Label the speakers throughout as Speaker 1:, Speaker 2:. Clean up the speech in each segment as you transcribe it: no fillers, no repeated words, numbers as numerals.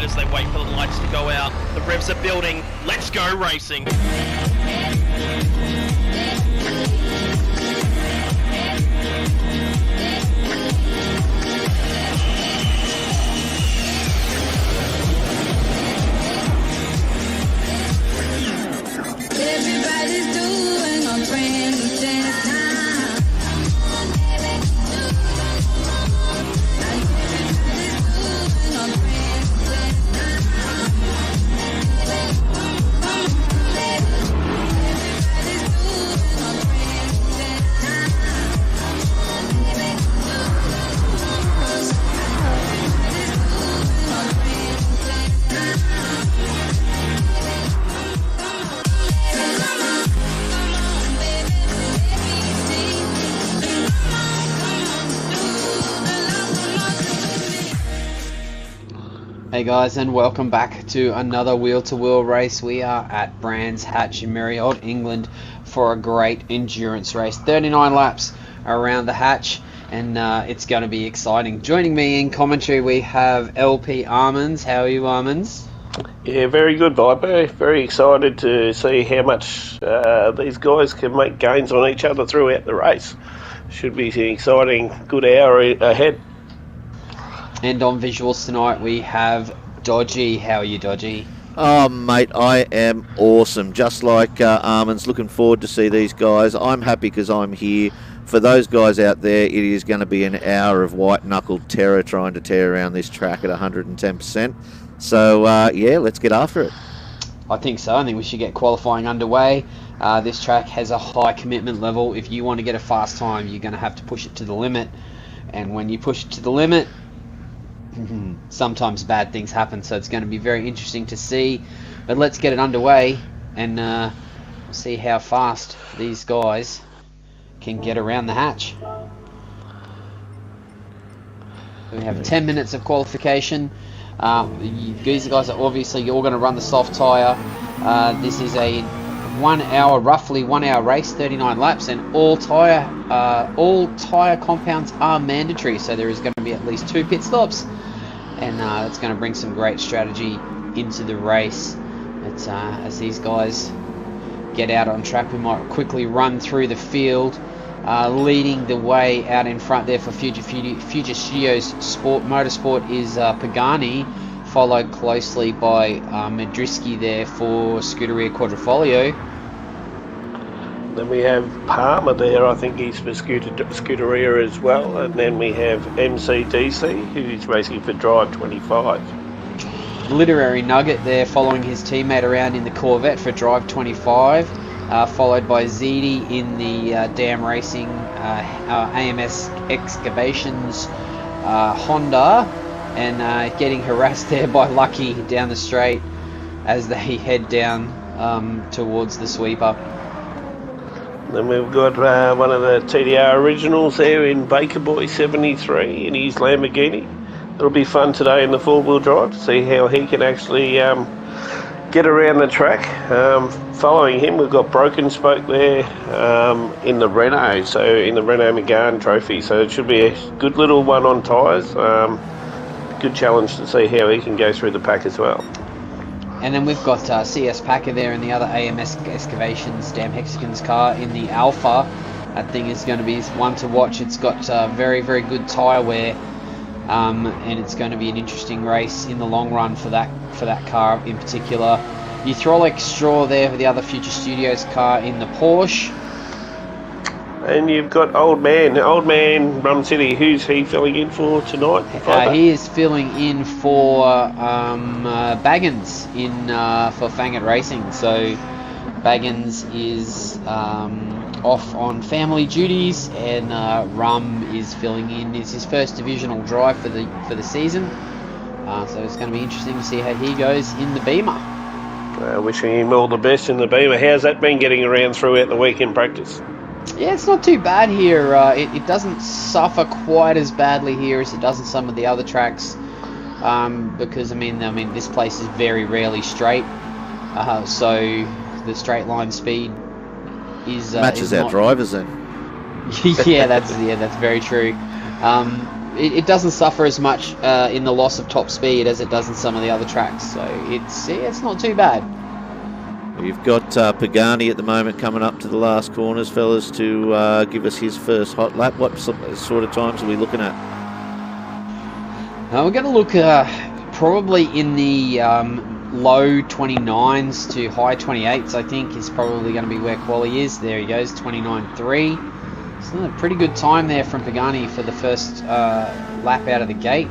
Speaker 1: as they wait for the lights to go out. The revs are building. Let's go racing.
Speaker 2: Everybody's doing a brand new dance time. Everybody's doing a brand new dance time. Everybody's doing a brand new dance time.
Speaker 3: Hey guys, and welcome back to another wheel-to-wheel race. We are at Brands Hatch in Merryhold, England for a great endurance race. 39 laps around the hatch, and it's going to be exciting. Joining me in commentary we have LP Armands. How are you, Armands?
Speaker 4: Yeah, very good, Viper. Very excited to see how much these guys can make gains on each other throughout the race. Should be an exciting, good hour ahead.
Speaker 3: And on visuals tonight we have Dodgy. How are you, Dodgy?
Speaker 5: Oh, mate, I am awesome. Just like Armands, looking forward to see these guys. I'm happy because I'm here. For those guys out there, it is going to be an hour of white-knuckled terror trying to tear around this track at 110%. So, yeah, let's get after it.
Speaker 3: I think so. I think we should get qualifying underway. This track has a high commitment level. If you want to get a fast time, you're going to have to push it to the limit. And when you push it to the limit, sometimes bad things happen, so it's going to be very interesting to see. But let's get it underway and see how fast these guys can get around the hatch. We have 10 minutes of qualification. These guys are obviously all going to run the soft tyre. This is a roughly 1 hour race, 39 laps, and all tyre compounds are mandatory, so there is going to be at least 2 pit stops, and it's going to bring some great strategy into the race. As these guys get out on track, we might quickly run through the field. Leading the way out in front there for Future Studios Motorsport is Pagani, followed closely by Madriski there for Scuderia Quadrifoglio.
Speaker 4: Then we have Palmer there, I think he's for Scuderia as well. And then we have MCDC, who's racing for Drive 25.
Speaker 3: Literary Nugget there following his teammate around in the Corvette for Drive 25. Followed by ZD in the Dam Racing AMS Excavations Honda, and getting harassed there by Lucky down the straight as they head down towards the sweeper.
Speaker 4: Then we've got one of the TDR originals there in Baker Boy 73 in his Lamborghini. It'll be fun today in the four-wheel drive to see how he can actually get around the track. Following him, we've got Broken Spoke there in the Renault, so in the Renault Megane Trophy. So it should be a good little one on tyres. Good challenge to see how he can go through the pack as well.
Speaker 3: And then we've got CS Packer there in the other AMS Excavations Damn Hexagons car in the Alpha. That thing is going to be one to watch. It's got very, very good tyre wear, and it's going to be an interesting race in the long run for that car in particular. You throw like straw there for the other Future Studios car in the Porsche.
Speaker 4: And you've got Old Man Rum City. Who's he filling in for tonight?
Speaker 3: He is filling in for Baggins for Fangit Racing. So Baggins is off on family duties, and Rum is filling in. It's his first divisional drive for the season. So it's going to be interesting to see how he goes in the Beamer.
Speaker 4: Wishing him all the best in the Beamer. How's that been getting around throughout the week in practice?
Speaker 3: Yeah, it's not too bad here. It doesn't suffer quite as badly here as it does in some of the other tracks, because I mean this place is very rarely straight, so the straight line speed matches
Speaker 5: our drivers then.
Speaker 3: yeah, that's very true. it doesn't suffer as much in the loss of top speed as it does in some of the other tracks. So it's not too bad.
Speaker 5: You've got Pagani at the moment coming up to the last corners, fellas, to give us his first hot lap. What sort of times are we looking at?
Speaker 3: We're going to look probably in the low 29s to high 28s, I think, is probably going to be where quali is. There he goes, 29.3. So a pretty good time there from Pagani for the first lap out of the gate.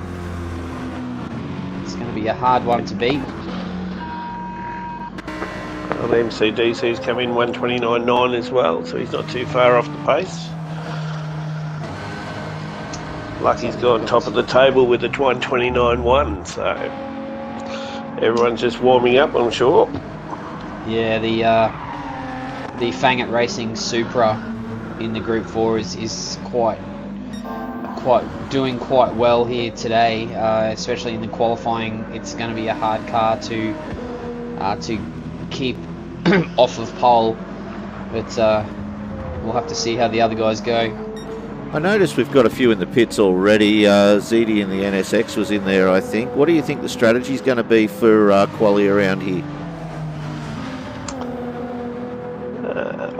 Speaker 3: It's going to be a hard one to beat.
Speaker 4: Well, MCDC's come in 129.9 as well, so he's not too far off the pace. Lucky's gone top of the table with a 129.1, so everyone's just warming up, I'm sure.
Speaker 3: Yeah, the Fangit Racing Supra in the Group 4 is doing quite well here today, especially in the qualifying. It's going to be a hard car to keep off of pole, but we'll have to see how the other guys go.
Speaker 5: I noticed we've got a few in the pits already. ZD in the NSX was in there, I think. What do you think the strategy is going to be for quali around here?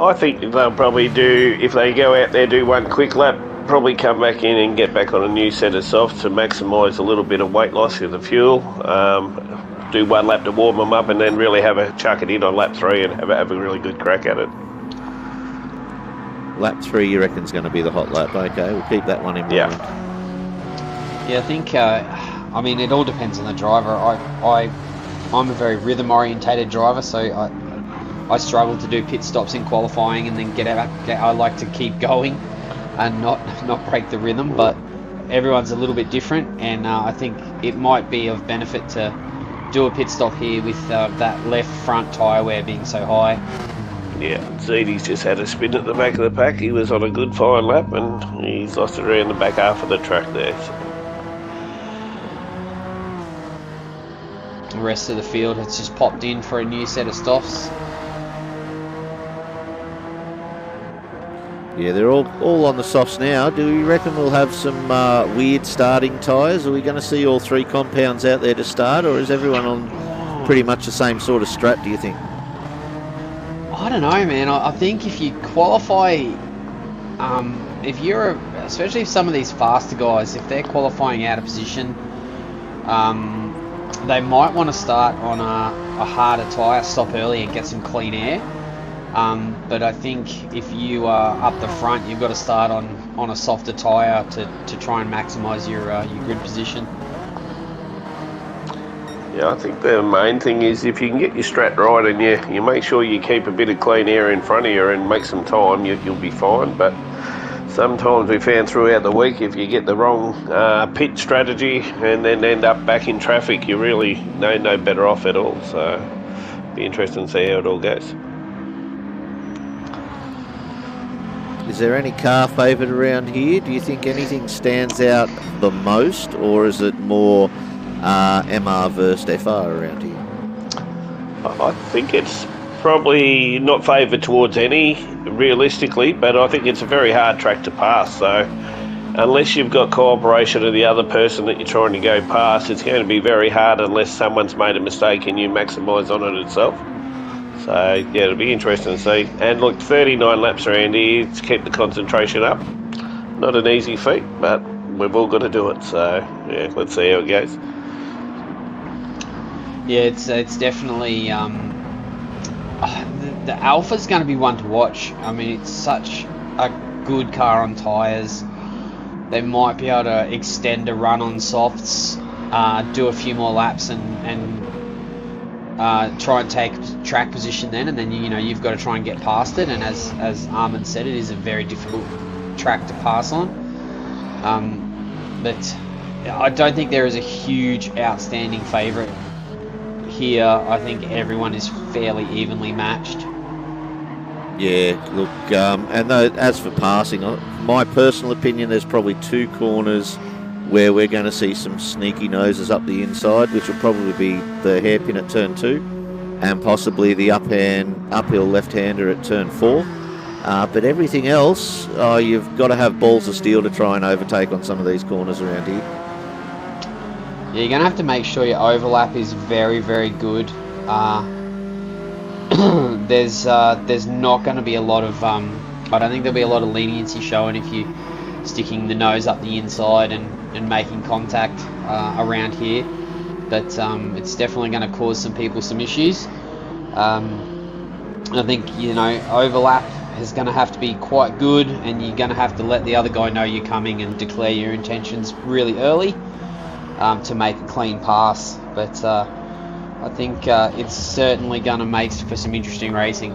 Speaker 4: I think they'll probably do, if they go out there, do one quick lap, probably come back in and get back on a new set of softs to maximise a little bit of weight loss with the fuel. Do one lap to warm them up and then really chuck it in on lap 3 and have a really good crack at it.
Speaker 5: Lap 3 you reckon is going to be the hot lap? Okay, we'll keep that one in mind.
Speaker 3: Yeah, I think, I mean, it all depends on the driver. I'm a very rhythm orientated driver, so I struggle to do pit stops in qualifying and then get out. I like to keep going and not break the rhythm, but everyone's a little bit different, and I think it might be of benefit to do a pit stop here with that left front tyre wear being so high.
Speaker 4: Yeah, ZD's just had a spin at the back of the pack. He was on a good fine lap and he's lost it around the back half of the track there. So.
Speaker 3: The rest of the field has just popped in for a new set of stops.
Speaker 5: Yeah, they're all on the softs now. Do you reckon we'll have some weird starting tyres? Are we going to see all 3 compounds out there to start, or is everyone on pretty much the same sort of strat, do you think?
Speaker 3: I don't know, man. I think if you qualify, especially if some of these faster guys, if they're qualifying out of position, they might want to start on a harder tyre, stop early and get some clean air. But I think if you are up the front, you've got to start on a softer tyre to try and maximise your grid position.
Speaker 4: Yeah, I think the main thing is if you can get your strat right and you make sure you keep a bit of clean air in front of you and make some time, you'll be fine. But sometimes we found throughout the week, if you get the wrong pit strategy and then end up back in traffic, you're really no better off at all. So it'll be interesting to see how it all goes.
Speaker 5: Is there any car favoured around here? Do you think anything stands out the most, or is it more MR versus FR around here?
Speaker 4: I think it's probably not favoured towards any, realistically, but I think it's a very hard track to pass. So unless you've got cooperation of the other person that you're trying to go past, it's going to be very hard unless someone's made a mistake and you maximise on it itself. So yeah, it'll be interesting to see. And look, 39 laps around here to keep the concentration up. Not an easy feat, but we've all got to do it. So yeah, let's see how it goes.
Speaker 3: Yeah, it's definitely the Alpha's going to be one to watch. I mean, it's such a good car on tyres. They might be able to extend a run on softs, do a few more laps, and try and take track position then, and then you've got to try and get past it. And as Armin said, it is a very difficult track to pass on. But I don't think there is a huge outstanding favourite here. I think everyone is fairly evenly matched.
Speaker 5: Yeah, look, and as for passing, my personal opinion, there's probably 2 corners where we're going to see some sneaky noses up the inside, which will probably be the hairpin at turn 2 and possibly the uphill left-hander at turn 4. But everything else, you've got to have balls of steel to try and overtake on some of these corners around here.
Speaker 3: Yeah, you're going to have to make sure your overlap is very, very good. There's not going to be a lot of I don't think there'll be a lot of leniency shown if you sticking the nose up the inside and making contact around here, but it's definitely going to cause some people some issues. I think, you know, overlap is going to have to be quite good, and you're going to have to let the other guy know you're coming and declare your intentions really early to make a clean pass. But I think it's certainly going to make for some interesting racing.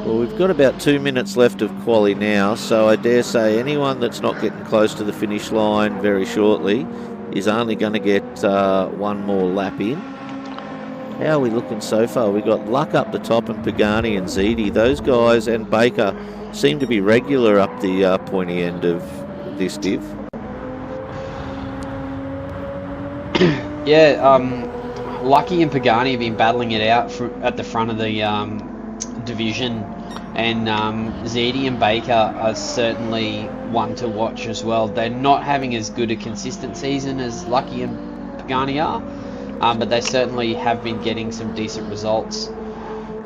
Speaker 5: Well, we've got about 2 minutes left of quali now, so I dare say anyone that's not getting close to the finish line very shortly is only going to get one more lap in. How are we looking so far? We've got Luck up the top and Pagani and Ziti. Those guys and Baker seem to be regular up the pointy end of this div.
Speaker 3: Yeah, Lucky and Pagani have been battling it out at the front of the division, and Ziti and Baker are certainly one to watch as well. They're not having as good a consistent season as Lucky and Pagani are, but they certainly have been getting some decent results.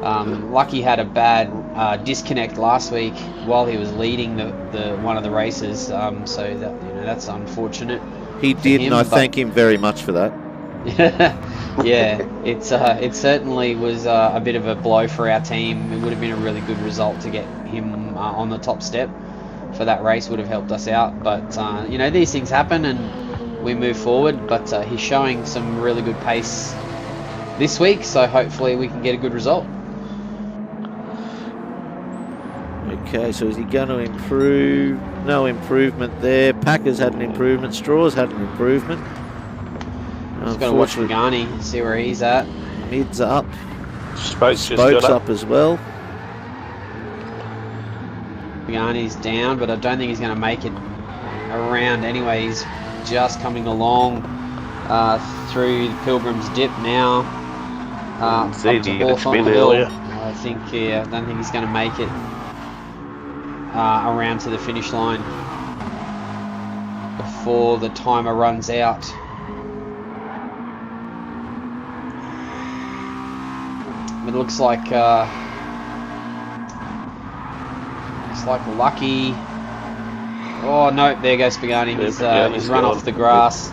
Speaker 3: Lucky had a bad disconnect last week while he was leading the one of the races, so that, you know, that's unfortunate.
Speaker 5: He did, and I thank him very much for that.
Speaker 3: Yeah, it certainly was a bit of a blow for our team. It would have been a really good result to get him on the top step for that race. Would have helped us out, but you know, these things happen and we move forward. But he's showing some really good pace this week, so hopefully we can get a good result.
Speaker 5: Okay, so is he going to improve? No improvement there. Packers had an improvement. Straws had an improvement.
Speaker 3: Just got to watch Pagani, see where he's at.
Speaker 5: Mid's up.
Speaker 4: Spokes
Speaker 5: up as well.
Speaker 3: Pagani's down, but I don't think he's going to make it around anyway. He's just coming along through the Pilgrim's Dip now. Up to Hawthorne. I think, I don't think he's going to make it around to the finish line before the timer runs out. It looks like Lucky. Oh no, there goes Pagani. He's run off the grass.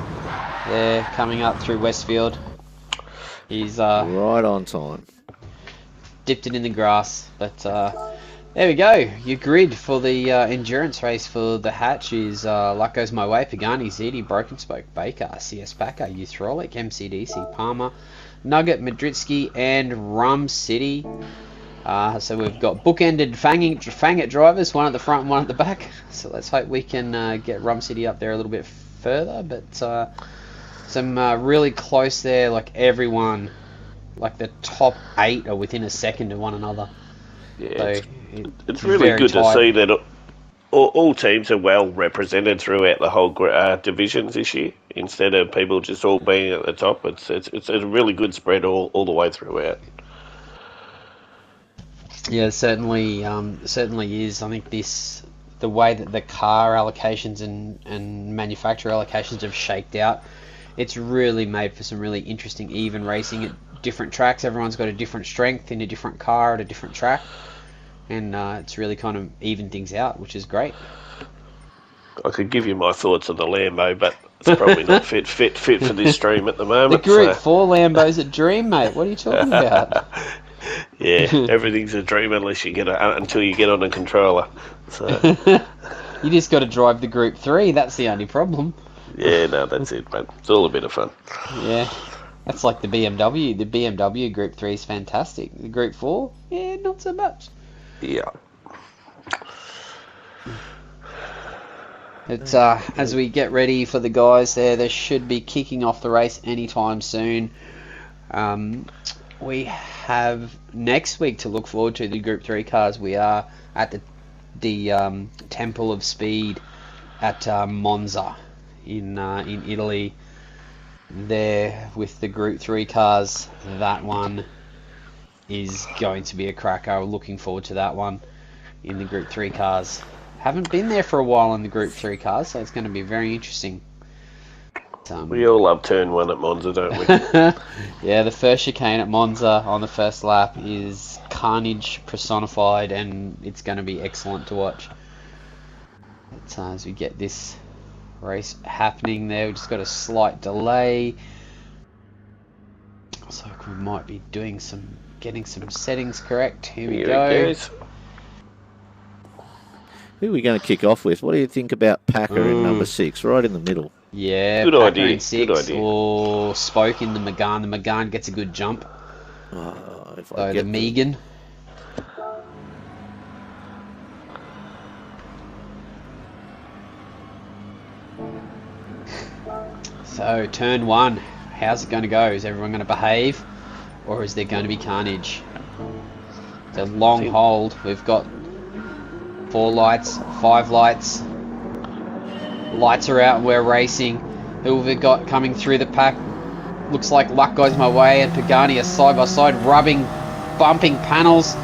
Speaker 3: There, coming up through Westfield. He's
Speaker 5: right on time.
Speaker 3: Dipped it in the grass, but there we go. Your grid for the endurance race for the hatch is Luck Goes My Way, Pagani, Ziti, Broken Spoke, Baker, CS Packer, Youth-Rolic, MCDC, Palmer, Nugget, Madritsky, and Rum City. So we've got bookended Fangit drivers, one at the front and one at the back. So let's hope we can get Rum City up there a little bit further. But some really close there, like everyone, like the top 8 are within a second of one another.
Speaker 4: Yeah,
Speaker 3: so
Speaker 4: it's really good
Speaker 3: tight
Speaker 4: to see that all teams are well represented throughout the whole divisions this year, instead of people just all being at the top. It's a really good spread all the way throughout.
Speaker 3: Yeah, certainly is. I think the way that the car allocations and manufacturer allocations have shaped out, it's really made for some really interesting even racing at different tracks. Everyone's got a different strength in a different car at a different track, and it's really kind of evened things out, which is great.
Speaker 4: I could give you my thoughts on the Lambo, but it's probably not fit for this stream at the moment.
Speaker 3: The Group 4 Lambo's a dream, mate. What are you talking about?
Speaker 4: Yeah, everything's a dream unless you get until you get on a controller. So
Speaker 3: you just got to drive the Group 3. That's the only problem.
Speaker 4: Yeah, no, that's it, mate. It's all a bit of fun.
Speaker 3: Yeah, that's like the BMW. The BMW Group 3 is fantastic. The Group 4, yeah, not so much.
Speaker 4: Yeah.
Speaker 3: It's as we get ready for the guys there, they should be kicking off the race anytime soon. We have next week to look forward to the Group 3 cars. We are at the Temple of Speed at Monza in Italy. There with the Group 3 cars. That one is going to be a cracker. Looking forward to that one. in the Group 3 cars. Haven't been there for a while in the Group 3 cars, so it's going to be very interesting.
Speaker 4: We all love turn 1 at Monza, don't we?
Speaker 3: Yeah, the first chicane at Monza on the first lap is carnage personified, and it's going to be excellent to watch. As we get this race happening there, we've just got a slight delay. So we might be doing getting some settings correct. Here we go.
Speaker 5: Who are we going to kick off with? What do you think about Packer in number 6, right in the middle?
Speaker 3: Yeah,
Speaker 4: good
Speaker 3: Packer
Speaker 4: idea.
Speaker 3: in 6,
Speaker 4: Good idea.
Speaker 3: or Spoke in the Megane. The Megane gets a good jump.
Speaker 5: If I
Speaker 3: So the
Speaker 5: get
Speaker 3: Megan. So turn 1, how's it going to go? Is everyone going to behave, or is there going to be carnage? It's a long hold. We've got 4 lights, 5 lights. Lights are out and we're racing. Who have we got coming through the pack? Looks like Luck goes my way, and Pagani are side by side, bumping panels.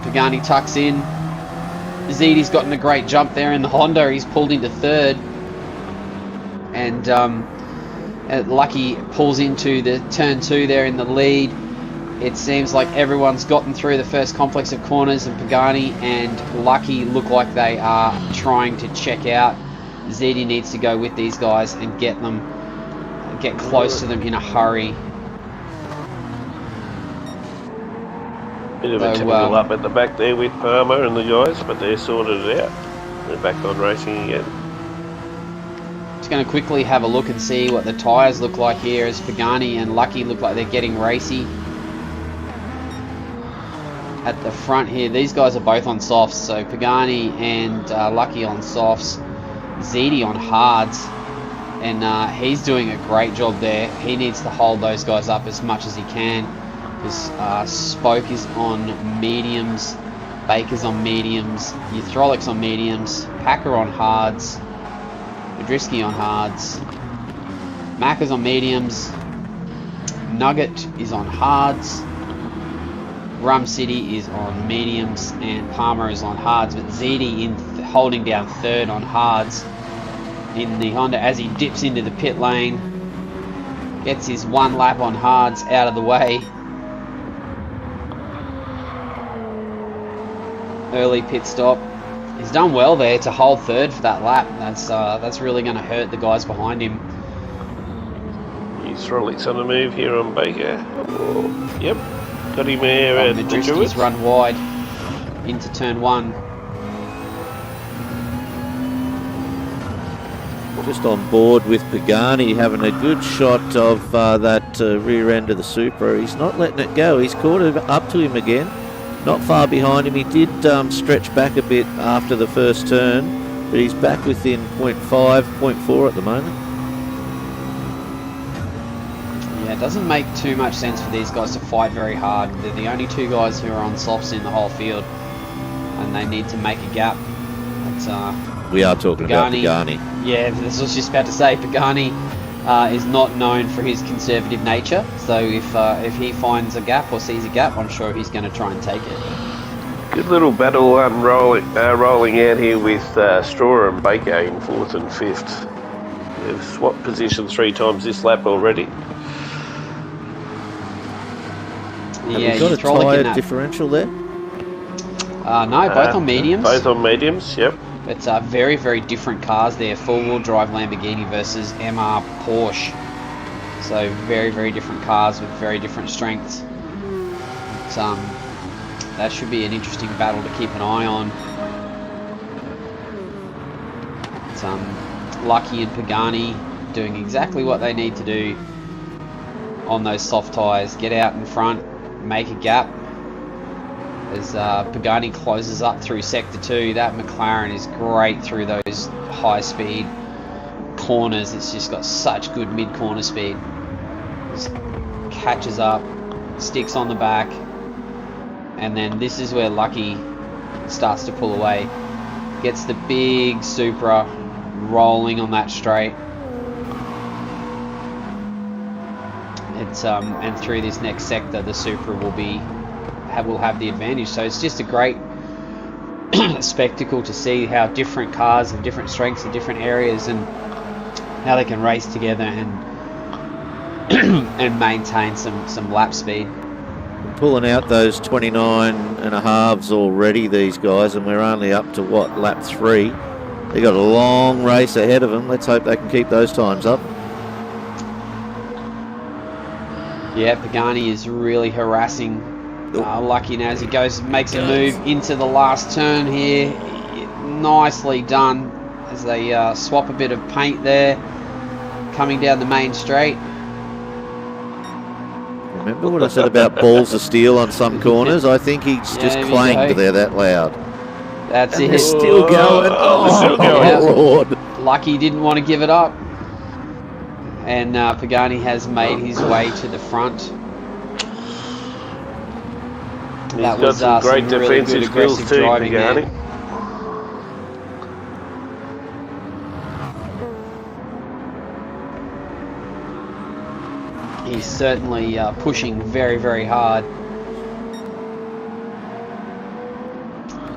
Speaker 3: Pagani tucks in. Zidi's gotten a great jump there in the Honda. He's pulled into 3rd. And Lucky pulls into the turn 2 there in the lead. It seems like everyone's gotten through the first complex of corners, and Pagani and Lucky look like they are trying to check out. Zidi needs to go with these guys and get close to them in a hurry.
Speaker 4: Bit of a typical up at the back there with Palmer and the guys, but they're sorted it out. They're back on racing again.
Speaker 3: Just going to quickly have a look and see what the tyres look like here, as Pagani and Lucky look like they're getting racy. At the front here, these guys are both on softs, so Pagani and Lucky on softs, Zidi on hards, and he's doing a great job there. He needs to hold those guys up as much as he can, because Spoke is on mediums, Baker's on mediums, Uthrolic's on mediums, Packer on hards, Madrisky on hards, Macca's on mediums, Nugget is on hards, Rum City is on mediums, and Palmer is on hards, but Zidi holding down 3rd on hards in the Honda as he dips into the pit lane, gets his 1 lap on hards out of the way. Early pit stop. He's done well there to hold 3rd for that lap. That's really going to hurt the guys behind him.
Speaker 4: Uthrolic's on the move here on Baker. Yep. Got him there at
Speaker 3: Madrisky's run wide into turn 1.
Speaker 5: Just on board with Pagani, having a good shot of that rear end of the Supra. He's not letting it go. He's caught it up to him again. Not far behind him. He did stretch back a bit after the first turn, but he's back within 0.5, 0.4 at the moment.
Speaker 3: Yeah, it doesn't make too much sense for these guys to fight very hard. They're the only 2 guys who are on softs in the whole field, and they need to make a gap.
Speaker 5: We are talking about Pagani.
Speaker 3: Yeah, this was just about to say, Pagani is not known for his conservative nature, so if he finds a gap or sees a gap, I'm sure he's going to try and take it.
Speaker 4: Good little battle rolling out here with Straw and Baker in 4th and 5th. They've swapped positions 3 times this lap already.
Speaker 3: Yeah,
Speaker 5: Have we got a tyre differential there?
Speaker 3: No, both on mediums.
Speaker 4: Both on mediums, yep.
Speaker 3: It's very, very different cars there. 4-wheel drive Lamborghini versus MR Porsche. So very, very different cars with very different strengths. That should be an interesting battle to keep an eye on. Lucky and Pagani doing exactly what they need to do on those soft tyres. Get out in front, make a gap. As Pagani closes up through Sector 2, that McLaren is great through those high-speed corners. It's just got such good mid-corner speed. Just catches up, sticks on the back, and then this is where Lucky starts to pull away. Gets the big Supra rolling on that straight. And through this next sector, the Supra will have the advantage. So it's just a great spectacle to see how different cars have different strengths in different areas and how they can race together and and maintain some lap speed.
Speaker 5: Pulling out those 29 and a halves already, these guys, and we're only up to what, lap 3. They got a long race ahead of them. Let's hope they can keep those times up.
Speaker 3: Yeah, Pagani is really harassing Lucky now as he makes a move into the last turn here. Nicely done as they swap a bit of paint there, coming down the main straight.
Speaker 5: Remember what I said about balls of steel on some corners? I think he's just clanged there that loud.
Speaker 3: That's
Speaker 5: and
Speaker 3: it.
Speaker 5: They're still going.
Speaker 4: They're still going.
Speaker 3: Yeah.
Speaker 5: Lord.
Speaker 3: Lucky didn't want to give it up. And Pagani has made his way to the front.
Speaker 4: He's got some great defensive skills too, Pagani.
Speaker 3: He's certainly pushing very, very hard.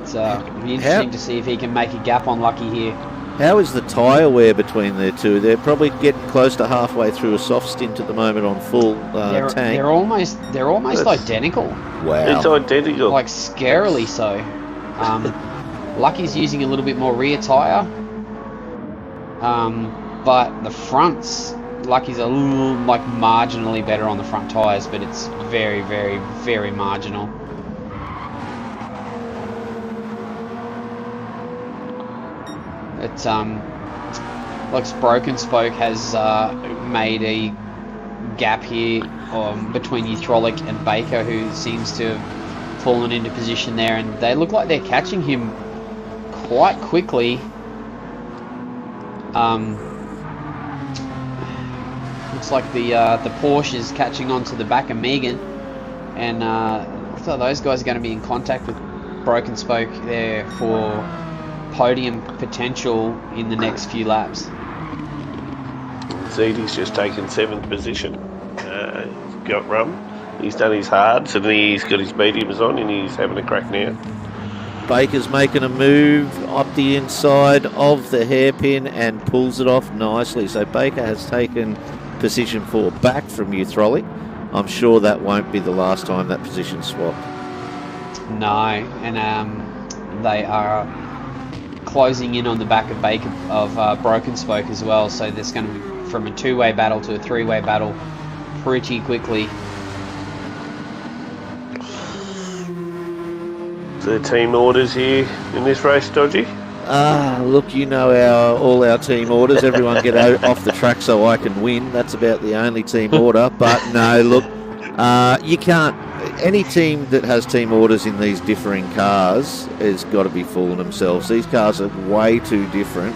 Speaker 3: It'll be interesting to see if he can make a gap on Lucky here.
Speaker 5: How is the tyre wear between the two? They're probably getting close to halfway through a soft stint at the moment on full tank.
Speaker 3: They're almost identical.
Speaker 5: Wow.
Speaker 4: It's identical.
Speaker 3: Like scarily so. Lucky's using a little bit more rear tyre. But the fronts, Lucky's a little like marginally better on the front tyres, but it's very, very, very marginal. It looks Broken Spoke has made a gap here between Eutrolic and Baker, who seems to have fallen into position there, and they look like they're catching him quite quickly. Looks like the Porsche is catching on to the back of Megan, and looks like those guys are going to be in contact with Broken Spoke there for podium potential in the next few laps.
Speaker 4: Zeedy's just taken 7th position. He's got rum. He's done his hards and he's got his mediums on and he's having a crack now.
Speaker 5: Baker's making a move up the inside of the hairpin and pulls it off nicely. So Baker has taken position 4 back from Eutrolic. I'm sure that won't be the last time that position swapped.
Speaker 3: No, and they are closing in on the back of Baker of Broken Spoke as well. So there's going to be from a 2-way battle to a 3-way battle pretty quickly.
Speaker 4: So the team orders here in this race, Dodgy?
Speaker 5: Look, you know all our team orders. Everyone get out off the track so I can win. That's about the only team order. But no, look, you can't. Any team that has team orders in these differing cars has got to be fooling themselves. These cars are way too different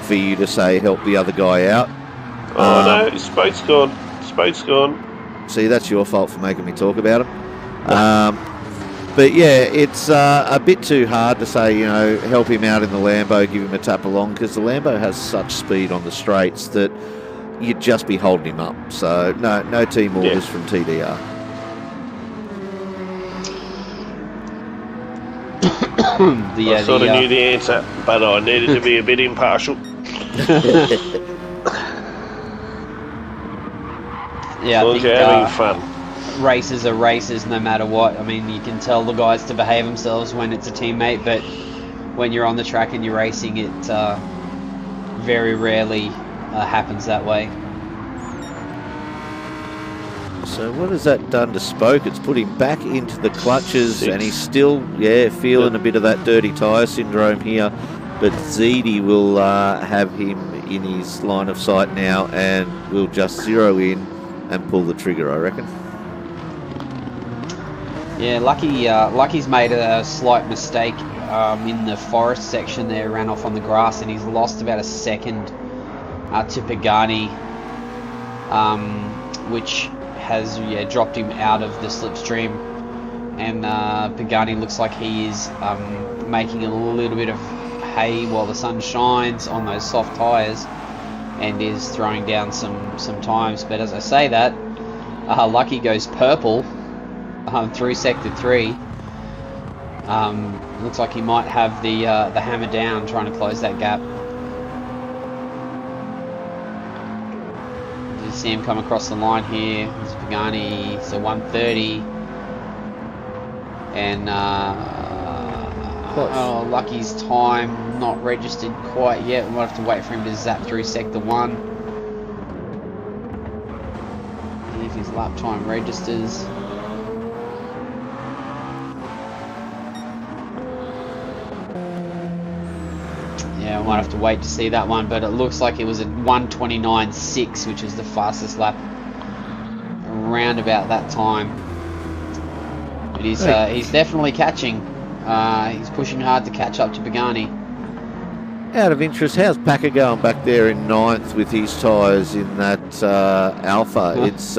Speaker 5: for you to say help the other guy out.
Speaker 4: Oh no, Spoke's gone. Spoke's gone.
Speaker 5: See, that's your fault for making me talk about him. But yeah, it's a bit too hard to say, you know, help him out in the Lambo, give him a tap along, because the Lambo has such speed on the straights that you'd just be holding him up. So no team orders from TDR.
Speaker 4: I sort of knew the answer, but I needed to be a bit impartial.
Speaker 3: Yeah,
Speaker 4: I think you're having fun.
Speaker 3: Races are races no matter what. I mean, you can tell the guys to behave themselves when it's a teammate, but when you're on the track and you're racing, it very rarely happens that way.
Speaker 5: So what has that done to Spoke? It's put him back into the clutches, and he's still, feeling a bit of that dirty tyre syndrome here. But Zeedy will have him in his line of sight now, and will just zero in and pull the trigger, I reckon.
Speaker 3: Yeah, Lucky's made a slight mistake in the forest section there, ran off on the grass, and he's lost about a second to Pagani, which has dropped him out of the slipstream, and Pagani looks like he is making a little bit of hay while the sun shines on those soft tyres, and is throwing down some times. But as I say that, Lucky goes purple through sector 3, Looks like he might have the hammer down, trying to close that gap. You see him come across the line here. There's Pagani, so 130, and oh, Lucky's time not registered quite yet. We might have to wait for him to zap through sector 1. See if his lap time registers. Yeah, we might have to wait to see that one, but it looks like it was at 1:29.6, which is the fastest lap around about that time. But he's definitely catching. He's pushing hard to catch up to Pagani.
Speaker 5: Out of interest, how's Packer going back there in 9th with his tyres in that Alpha? It's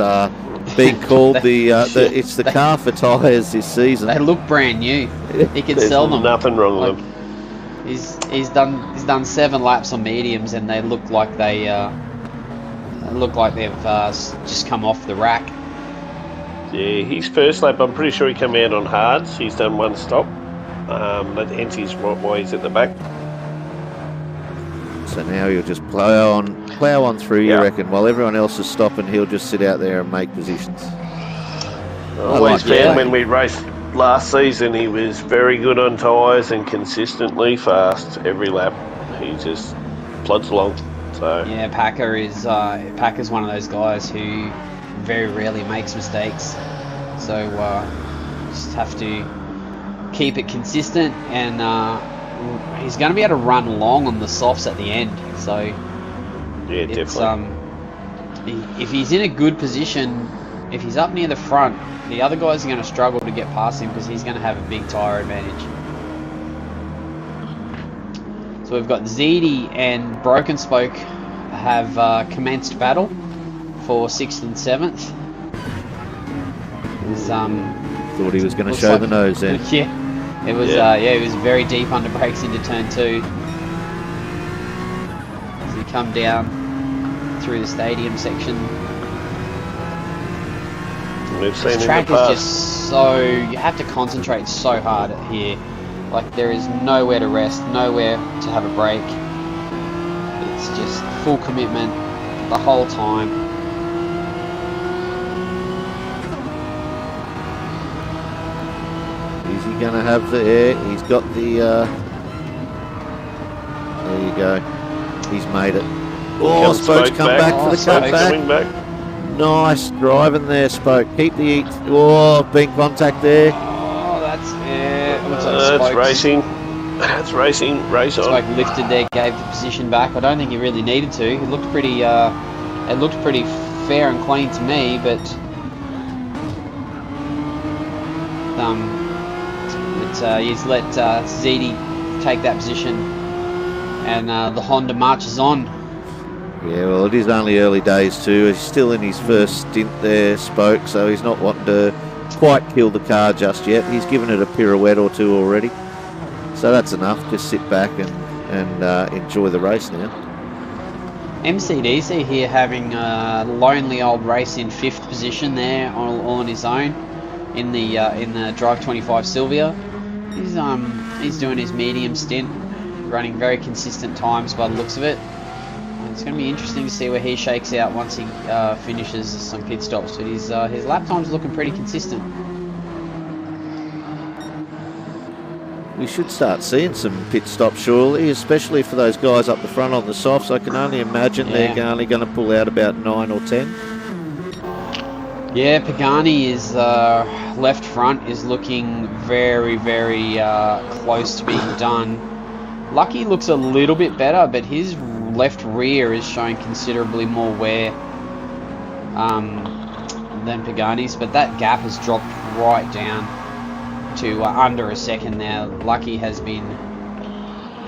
Speaker 5: being called it's the car for tyres this season.
Speaker 3: They look brand new. He can
Speaker 4: There's
Speaker 3: sell them.
Speaker 4: nothing wrong with them.
Speaker 3: He's done 7 laps on mediums, and they look like they've just come off the rack.
Speaker 4: Yeah, his first lap, I'm pretty sure he came out on hards. He's done 1 stop. Hence he's why he's at the back.
Speaker 5: So now he'll just plough on through, you reckon? While everyone else is stopping, he'll just sit out there and make positions.
Speaker 4: I always found when we raced last season, he was very good on tyres and consistently fast every lap. He just plods along. So
Speaker 3: yeah, Packer's one of those guys who very rarely makes mistakes. So just have to keep it consistent, and he's going to be able to run long on the softs at the end. So
Speaker 4: yeah, definitely.
Speaker 3: If he's in a good position, if he's up near the front, the other guys are going to struggle to get past him because he's going to have a big tyre advantage. So we've got ZD and Broken Spoke have commenced battle for 6th and 7th.
Speaker 5: Thought he was going to show the nose then.
Speaker 3: Yeah, it was. It was very deep under brakes into turn 2. As he come down through the stadium section.
Speaker 4: We've seen
Speaker 3: This track is just so, you have to concentrate so hard here. Like, there is nowhere to rest, nowhere to have a break. It's just full commitment the whole time.
Speaker 5: Is he going to have the air? He's got the... there you go. He's made it. Oh, Spoke's come back for the cutback. Nice driving there, Spoke. Keep the heat. Oh, big contact there.
Speaker 3: Oh, that's it.
Speaker 4: That's racing. That's racing. Race on.
Speaker 3: Spoke lifted there, gave the position back. I don't think he really needed to. It looked pretty. It looked pretty fair and clean to me, but he's let ZD take that position, and the Honda marches on.
Speaker 5: Yeah, well, it is only early days too. He's still in his first stint there, Spoke, so he's not wanting to quite kill the car just yet. He's given it a pirouette or 2 already, so that's enough. Just sit back and enjoy the race now.
Speaker 3: MCDC here having a lonely old race in 5th position there, all on his own in the Drive 25 Sylvia. He's doing his medium stint, running very consistent times by the looks of it. It's going to be interesting to see where he shakes out once he finishes some pit stops, but his lap time's looking pretty consistent.
Speaker 5: We should start seeing some pit stops surely, especially for those guys up the front on the softs. I can only imagine they're only going to pull out about 9 or 10.
Speaker 3: Yeah, Pagani is left front is looking very, very close to being done. Lucky looks a little bit better, but his left rear is showing considerably more wear than Pagani's, but that gap has dropped right down to under a second now. Lucky has been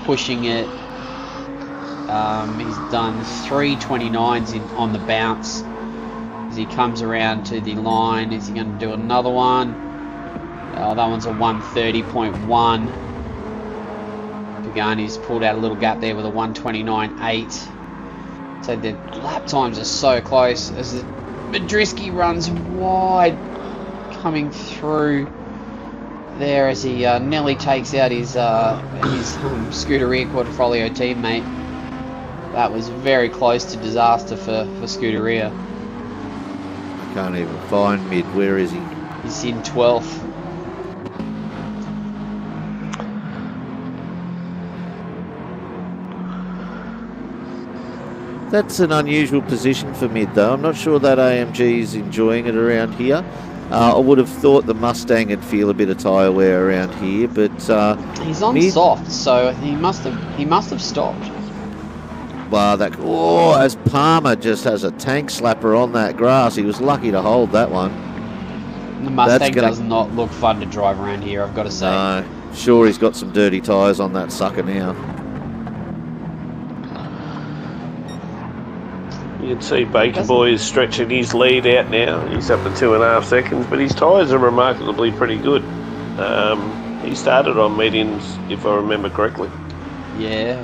Speaker 3: pushing it. He's done 3:29s on the bounce. As he comes around to the line, is he going to do another one? Oh, that one's a 1:30.1. Pagani's pulled out a little gap there with a 1:29.8. So the lap times are so close as Madriski runs wide coming through there as he nearly takes out his Scuderia Quadrifoglio teammate. That was very close to disaster for Scuderia.
Speaker 5: I can't even find Mid. Where is he?
Speaker 3: He's in 12th.
Speaker 5: That's an unusual position for Mid, though. I'm not sure that AMG is enjoying it around here. I would have thought the Mustang would feel a bit of tyre wear around here, but
Speaker 3: he's on
Speaker 5: Mid,
Speaker 3: soft, so he must have stopped.
Speaker 5: well, as Palmer just has a tank slapper on that grass, he was lucky to hold that one.
Speaker 3: The Mustang does not look fun to drive around here, I've got to say.
Speaker 5: No, sure he's got some dirty tyres on that sucker now.
Speaker 4: You can see Baker Boy is stretching his lead out now. He's up to 2.5 seconds, but his tyres are remarkably pretty good. He started on mediums, if I remember correctly.
Speaker 3: Yeah.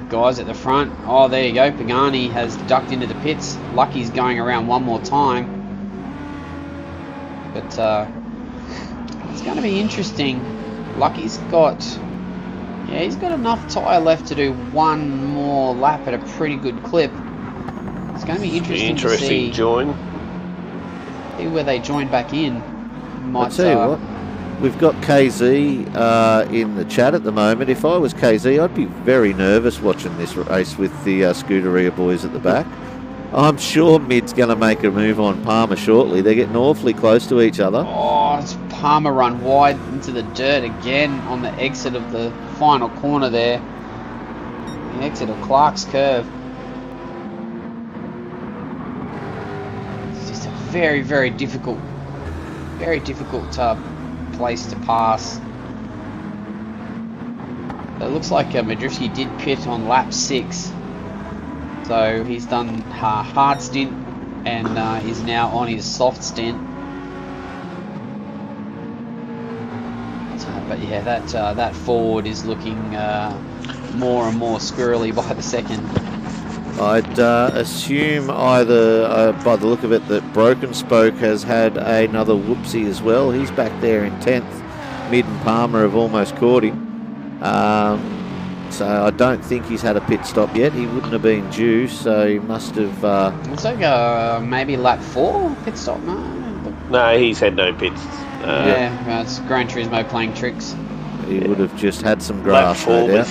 Speaker 3: Guys at the front. Oh, there you go. Pagani has ducked into the pits. Lucky's going around one more time. But it's going to be interesting. Lucky's got... Yeah, he's got enough tyre left to do one more lap at a pretty good clip. It's going to be interesting to see
Speaker 4: join.
Speaker 3: See where they join back in.
Speaker 5: I'll tell you what, we've got KZ in the chat at the moment. If I was KZ, I'd be very nervous watching this race with the Scuderia boys at the back. I'm sure Mid's going to make a move on Palmer shortly. They're getting awfully close to each other.
Speaker 3: Oh, it's Palmer run wide into the dirt again on the exit of the final corner there. The exit of Clark's curve. It's just a very, very difficult place to pass. It looks like Madriski did pit on lap 6. So he's done a hard stint and is now on his soft stint. But yeah, that forward is looking more and more squirrely by the second.
Speaker 5: I'd assume either, by the look of it, that Broken Spoke has had another whoopsie as well. He's back there in 10th. Mid and Palmer have almost caught him. So I don't think he's had a pit stop yet. He wouldn't have been due, so he must have...
Speaker 3: Looks like maybe lap 4 pit stop, no?
Speaker 4: No, he's had no pits.
Speaker 3: Yeah, it's Gran Turismo playing tricks.
Speaker 5: He would have just had some grass, no doubt.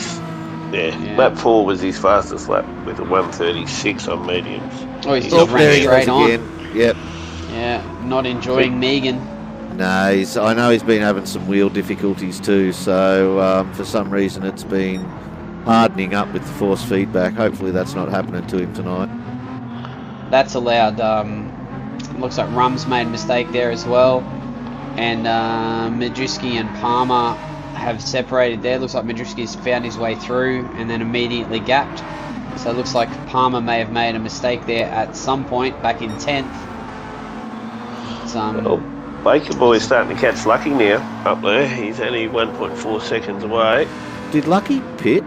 Speaker 4: Lap 4 was his fastest lap with a 1:36 on mediums.
Speaker 3: Oh, he's just running straight on.
Speaker 5: Again. Yep.
Speaker 3: Yeah, not enjoying Megan.
Speaker 5: No, I know he's been having some wheel difficulties too, so for some reason it's been hardening up with the force feedback. Hopefully that's not happening to him tonight.
Speaker 3: That's allowed. Looks like Rum's made a mistake there as well. And Madriski and Palmer have separated there. Looks like Madriski's found his way through and then immediately gapped. So it looks like Palmer may have made a mistake there at some point back in 10th.
Speaker 4: Baker Boy's starting to catch Lucky now up there. He's only 1.4 seconds away.
Speaker 5: Did Lucky pit?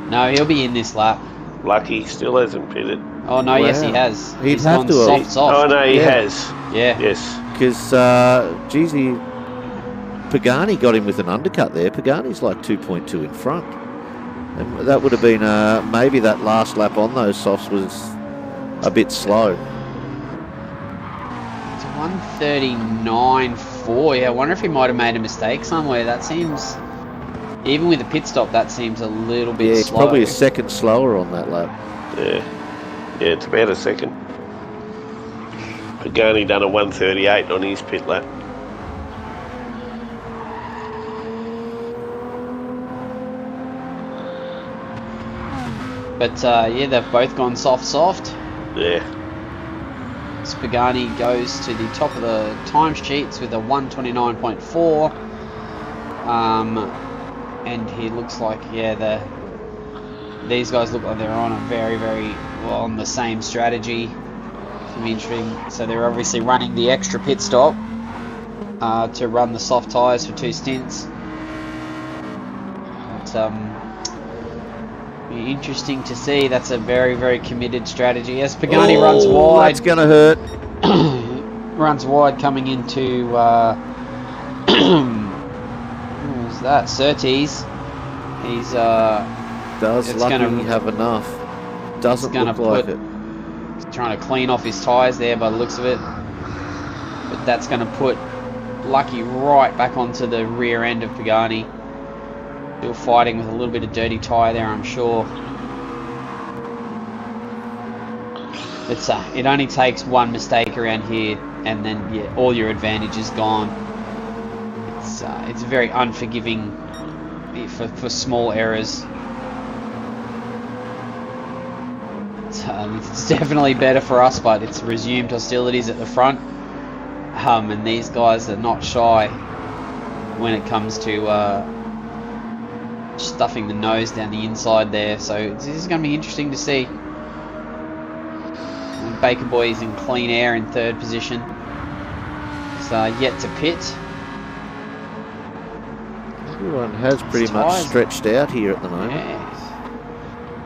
Speaker 3: No, he'll be in this lap.
Speaker 4: Lucky still hasn't pitted.
Speaker 3: Oh no, yes he has.
Speaker 5: He'd have to
Speaker 3: soft.
Speaker 4: Oh no, he has.
Speaker 3: Yeah.
Speaker 4: Yes.
Speaker 5: Because, Pagani got him with an undercut there. Pagani's like 2.2 in front. And that would have been, maybe that last lap on those softs was a bit slow.
Speaker 3: It's 1:39.4. Yeah, I wonder if he might have made a mistake somewhere. That seems, even with a pit stop, that seems a little bit
Speaker 5: it's
Speaker 3: slow.
Speaker 5: Probably a second slower on that lap.
Speaker 4: Yeah, it's about a second. Pagani done a 1:38 on his pit lap.
Speaker 3: But yeah, they've both gone soft.
Speaker 4: Yeah.
Speaker 3: Pagani goes to the top of the time sheets with a 1:29.4. And he looks like, these guys look like they're on a very, very well on the same strategy. It's gonna be interesting. So they're obviously running the extra pit stop to run the soft tyres for 2 stints. But, be interesting to see. That's a very, very committed strategy. As Pagani runs wide,
Speaker 5: That's going to hurt.
Speaker 3: runs wide coming into Who's that? Surtees. He's
Speaker 5: Does
Speaker 3: it's
Speaker 5: Lucky
Speaker 3: gonna-
Speaker 5: have enough? Doesn't
Speaker 3: gonna
Speaker 5: look like
Speaker 3: put-
Speaker 5: it.
Speaker 3: He's trying to clean off his tyres there by the looks of it. But that's going to put Lucky right back onto the rear end of Pagani. Still fighting with a little bit of dirty tyre there, I'm sure. It only takes one mistake around here, and then yeah, all your advantage is gone. It's very unforgiving for small errors. It's definitely better for us, but it's resumed hostilities at the front. And these guys are not shy when it comes to stuffing the nose down the inside there. So this is going to be interesting to see. And Baker Boy is in clean air in third position. He's yet to pit.
Speaker 5: Everyone has pretty much
Speaker 3: Tyres-
Speaker 5: stretched out here at the moment.
Speaker 3: Yeah.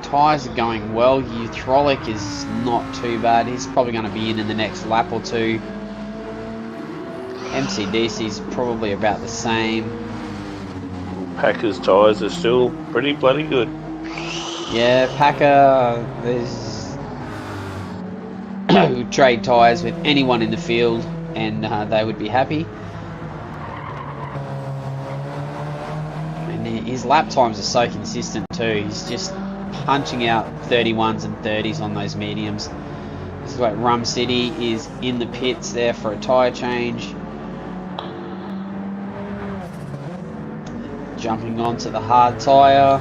Speaker 3: Tyres are going well. Uthrolic is not too bad. He's probably going to be in the next lap or two. MCDC's probably about the same.
Speaker 4: Packer's tyres are still pretty bloody good.
Speaker 3: Yeah, Packer would trade tyres with anyone in the field and they would be happy. And his lap times are so consistent too. He's just punching out 31s and 30s on those mediums. This is like Rum City is in the pits there for a tyre change. Jumping onto the hard tyre.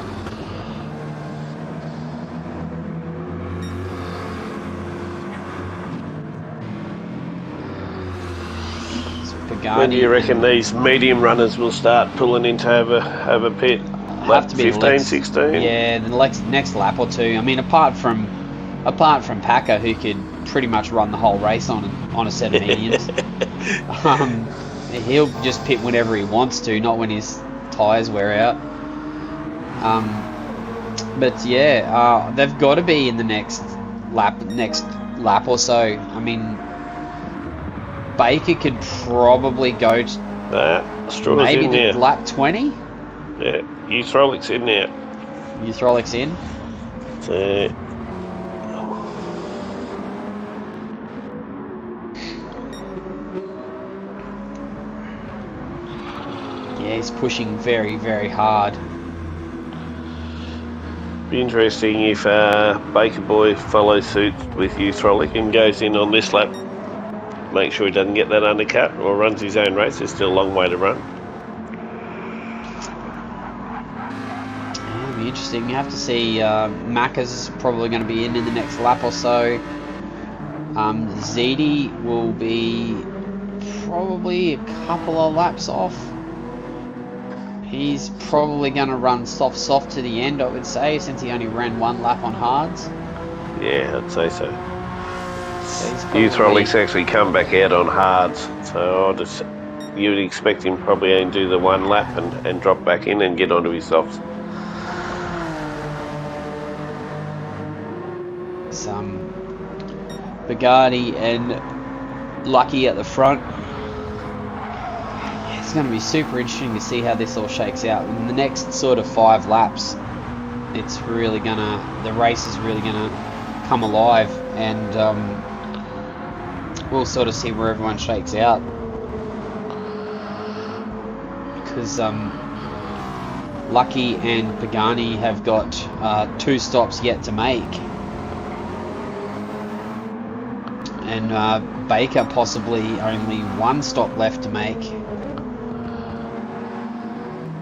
Speaker 4: When do you reckon these medium runners will start pulling into over pit? Lap 15, 16?
Speaker 3: Yeah, the next lap or two. I mean, apart from Packer, who could pretty much run the whole race on a set of mediums, he'll just pit whenever he wants to, not when his tyres wear out. But yeah, they've got to be in the next lap or so. I mean, Baker could probably go to
Speaker 4: Straw's
Speaker 3: maybe
Speaker 4: in
Speaker 3: the
Speaker 4: there.
Speaker 3: lap 20.
Speaker 4: Yeah, Uthrolic's in there.
Speaker 3: Uthrolic's in.
Speaker 4: So,
Speaker 3: Yeah, he's pushing very, very hard.
Speaker 4: be interesting if Baker Boy follows suit with Uthrolic and goes in on this lap. Make sure he doesn't get that undercut or runs his own race. There's still a long way to run.
Speaker 3: It'll be interesting. You have to see. Macca's probably going to be in the next lap or so. ZD will be probably a couple of laps off. He's probably going to run soft to the end, I would say, since he only ran one lap on hards.
Speaker 4: Yeah, I'd say so.
Speaker 3: So he's probably-
Speaker 4: Uthrolic's actually come back out on hards, so you would expect him probably only do the one lap and drop back in and get onto his softs.
Speaker 3: Some Bugatti and Lucky at the front. It's going to be super interesting to see how this all shakes out. In the next sort of 5 laps, the race is really gonna come alive, and we'll sort of see where everyone shakes out. Because Lucky and Pagani have got 2 stops yet to make. And Baker possibly only 1 stop left to make.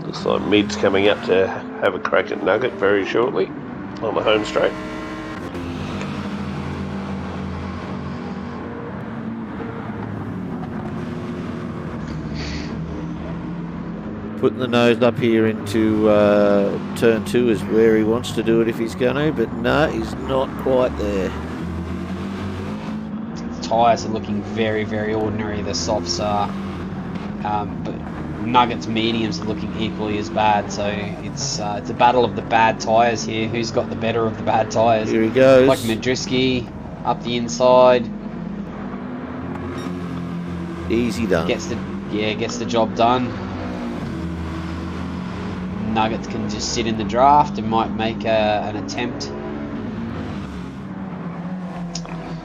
Speaker 4: Looks like Mid's coming up to have a crack at Nugget very shortly on the home straight.
Speaker 5: Putting the nose up here into turn 2 is where he wants to do it if he's going to, but no, he's not quite there.
Speaker 3: The tyres are looking very, very ordinary. The softs are, but Nuggets mediums are looking equally as bad. So it's a battle of the bad tyres here. Who's got the better of the bad tyres?
Speaker 5: Here he goes.
Speaker 3: Like Madriski up the inside.
Speaker 5: Easy done.
Speaker 3: yeah, gets the job done. Nuggets can just sit in the draft and might make an attempt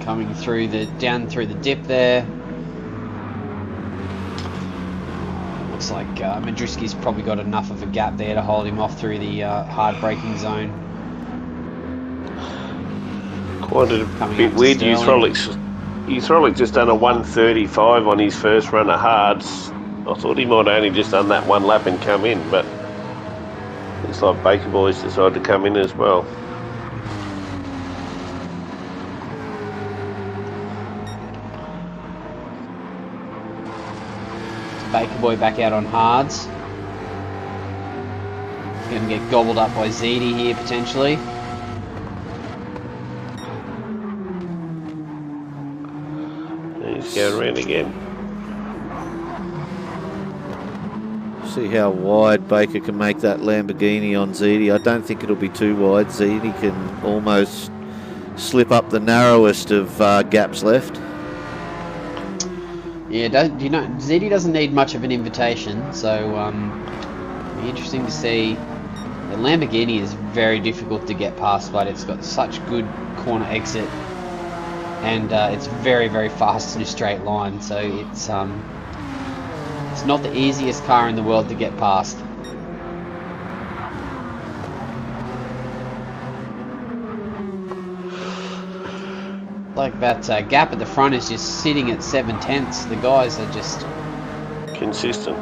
Speaker 3: coming through down through the dip there. Looks like Madriski's probably got enough of a gap there to hold him off through the hard braking zone.
Speaker 4: Quite a bit weird. Uthrolic's just done a 1:35 on his first run of hards. I thought he might have only just done that one lap and come in, but looks like Baker Boys decided to come in as well.
Speaker 3: Baker Boy back out on hards. Going to get gobbled up by ZD here potentially.
Speaker 4: He's going around again.
Speaker 5: See how wide Baker can make that Lamborghini on ZD. I don't think it'll be too wide. ZD can almost slip up the narrowest of gaps left.
Speaker 3: Yeah, ZD doesn't need much of an invitation, so it'll be interesting to see. The Lamborghini is very difficult to get past, but it's got such good corner exit, and it's very, very fast in a straight line, so it's not the easiest car in the world to get past. Like that gap at the front is just sitting at 7/10. The guys are just
Speaker 4: consistent.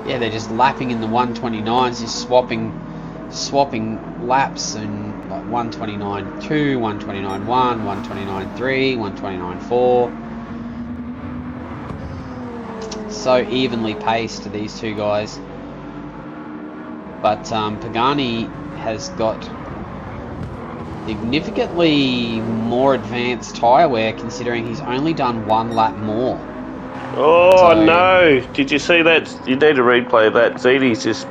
Speaker 3: Yeah, they're just lapping in the 129s, just swapping laps, and like 129.2, 129.1, 129.3, 129.4. So evenly paced, these two guys. But Pagani has got significantly more advanced tyre wear, considering he's only done one lap more.
Speaker 4: Oh
Speaker 3: So,
Speaker 4: no! Did you see that? You need to replay that. ZD's just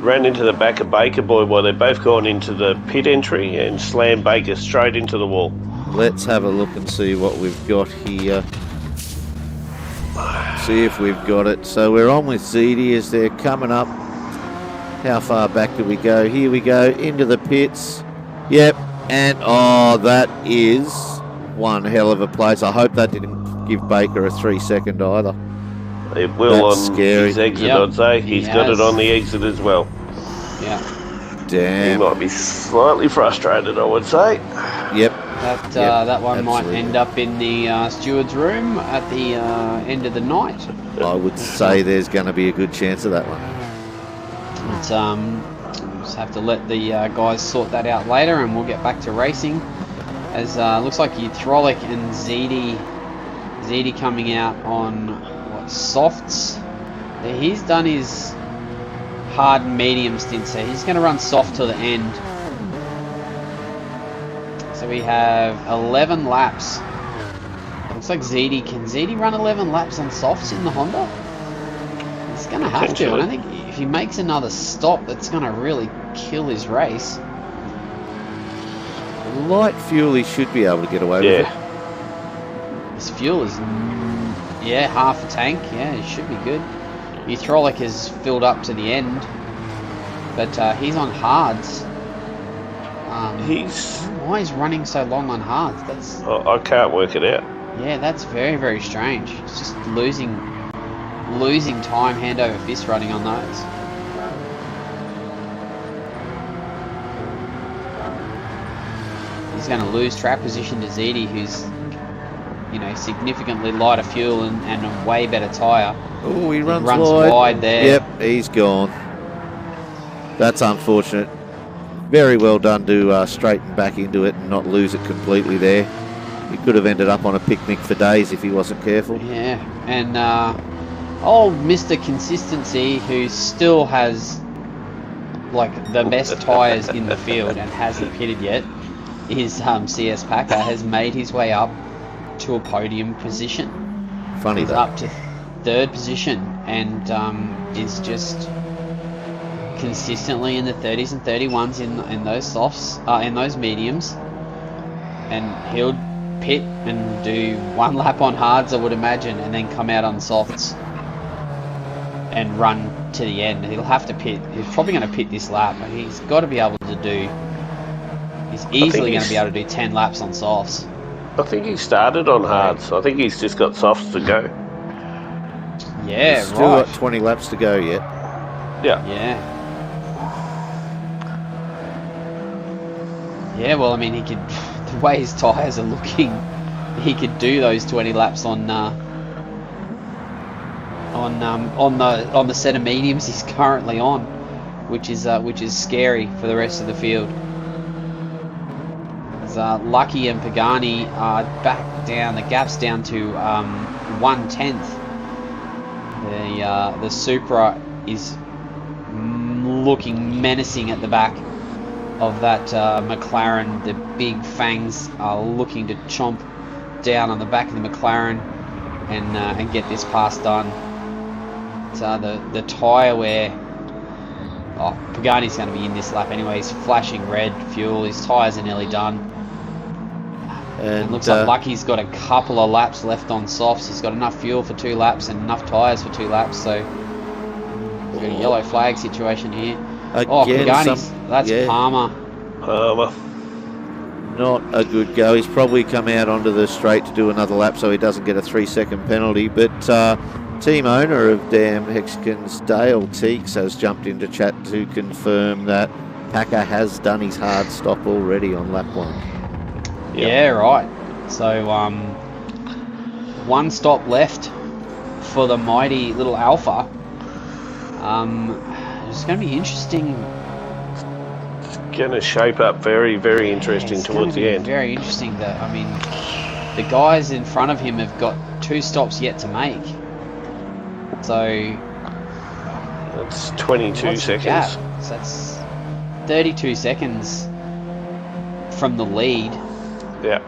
Speaker 4: ran into the back of Baker Boy while they've both gone into the pit entry and slammed Baker straight into the wall.
Speaker 5: Let's have a look and see what we've got here. See if we've got it. So we're on with ZD as they're coming up. How far back do we go? Here we go into the pits. Yep, and oh, that is one hell of a place. I hope that didn't give Baker a 3-second either.
Speaker 4: It will.
Speaker 5: That's
Speaker 4: on
Speaker 5: scary.
Speaker 4: his exit,
Speaker 3: Yep,
Speaker 4: I'd say. He's got it on the exit as well.
Speaker 3: Yeah,
Speaker 5: Damn.
Speaker 4: He might be slightly frustrated, I would say.
Speaker 5: Yep.
Speaker 3: that one might
Speaker 5: absolutely.
Speaker 3: end up in the steward's room at the end of the night.
Speaker 5: I would say there's going to be a good chance of that one.
Speaker 3: But, just have to let the guys sort that out later, and we'll get back to racing. As looks like Uthrolic and ZD coming out on what, softs. He's done his hard and medium stint, so he's going to run soft till the end. So we have 11 laps. Looks like can ZD run 11 laps on softs in the Honda? He's going to have to. I don't think if he makes another stop, that's going to really kill his race.
Speaker 5: Light fuel, he should be able to get away with it.
Speaker 3: His fuel is, half a tank. Yeah, it should be good. Uthrolic is filled up to the end, but he's on hards. Why is running so long on hards? That's
Speaker 4: I can't work it out.
Speaker 3: yeah, that's very, very strange. It's just losing time hand over fist running on those. He's going to lose track position to ZD, who's significantly lighter fuel and a way better tyre.
Speaker 5: Oh, he runs
Speaker 3: wide there.
Speaker 5: Yep, he's gone. That's unfortunate. Very well done to straighten back into it and not lose it completely there. He could have ended up on a picnic for days if he wasn't careful.
Speaker 3: Yeah, and old Mr. Consistency, who still has like the best tyres in the field and hasn't pitted yet, is CS Packer, has made his way up to a podium position.
Speaker 5: Funny
Speaker 3: He's
Speaker 5: that.
Speaker 3: up to third position and is just consistently in the 30s and 31s in those softs, in those mediums, and he'll pit and do one lap on hards, I would imagine, and then come out on softs. and run to the end. He'll have to pit. He's probably going to pit this lap, but he's got to be able to do. He's easily going to be able to do 10 laps on softs.
Speaker 4: I think he started on hards. I think he's just got softs to go.
Speaker 3: Yeah,
Speaker 5: He's still
Speaker 3: right.
Speaker 5: got 20 laps to go yet.
Speaker 4: Yeah.
Speaker 3: Yeah. Yeah, well, I mean, he could. The way his tyres are looking, he could do those 20 laps on the set of mediums he's currently on, which is scary for the rest of the field. As Lucky and Pagani are back down. The gap's down to 1/10. The Supra is looking menacing at the back of that McLaren. The big fangs are looking to chomp down on the back of the McLaren and get this pass done. So the tyre wear. Oh, Pagani's going to be in this lap anyway. He's flashing red fuel. His tyres are nearly done.
Speaker 5: And
Speaker 3: It looks like Lucky's got a couple of laps left on softs. He's got enough fuel for 2 laps and enough tyres for 2 laps. So we've got a yellow flag situation here.
Speaker 5: Again,
Speaker 3: Pagani's. That's Palmer.
Speaker 5: Not a good go. He's probably come out onto the straight to do another lap so he doesn't get a 3-second penalty. But team owner of Damn Hexagons, Dale Teeks, has jumped into chat to confirm that Packer has done his hard stop already on lap 1.
Speaker 4: Yep.
Speaker 3: Yeah, right. So 1 stop left for the mighty little Alpha. It's going to be interesting.
Speaker 4: It's going to shape up very, very interesting towards the end.
Speaker 3: Very interesting. That I mean, the guys in front of him have got 2 stops yet to make. So
Speaker 4: That's 22
Speaker 3: what's the
Speaker 4: seconds.
Speaker 3: gap? So that's 32 seconds from the lead.
Speaker 4: Yeah.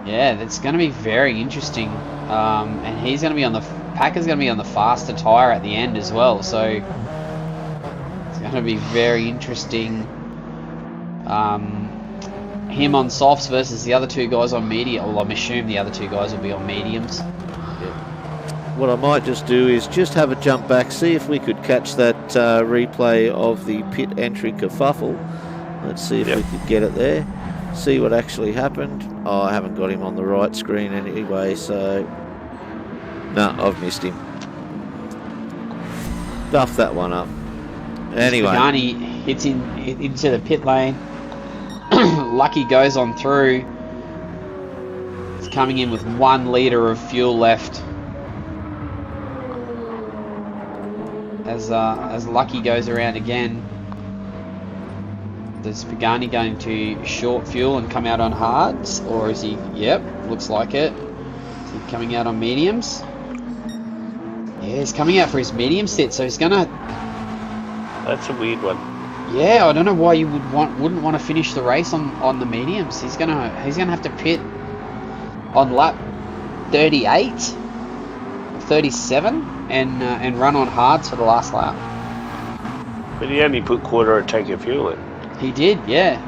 Speaker 3: Yeah, that's going to be very interesting. And he's going to be on the Packer's going to be on the faster tyre at the end as well. So it's going to be very interesting. Him on softs versus the other 2 guys on medium. Well, I'm assuming the other 2 guys will be on mediums.
Speaker 5: What I might just do is just have a jump back, see if we could catch that replay of the pit entry kerfuffle. Let's see if we could get it there. See what actually happened. Oh, I haven't got him on the right screen anyway, so no, I've missed him. Duff that one up. Anyway,
Speaker 3: Pagani hits into the pit lane. Lucky goes on through. He's coming in with 1 litre of fuel left. As Lucky goes around again. Is Pagani going to short fuel and come out on hards? Or is he... Yep, looks like it. Is he coming out on mediums? Yeah, he's coming out for his medium set, so he's gonna...
Speaker 4: That's a weird one.
Speaker 3: Yeah, I don't know why you wouldn't want to finish the race on the mediums. He's gonna have to pit on lap 38, 37, and run on hards for the last lap.
Speaker 4: But he only put quarter a tank of fuel in.
Speaker 3: He did, yeah.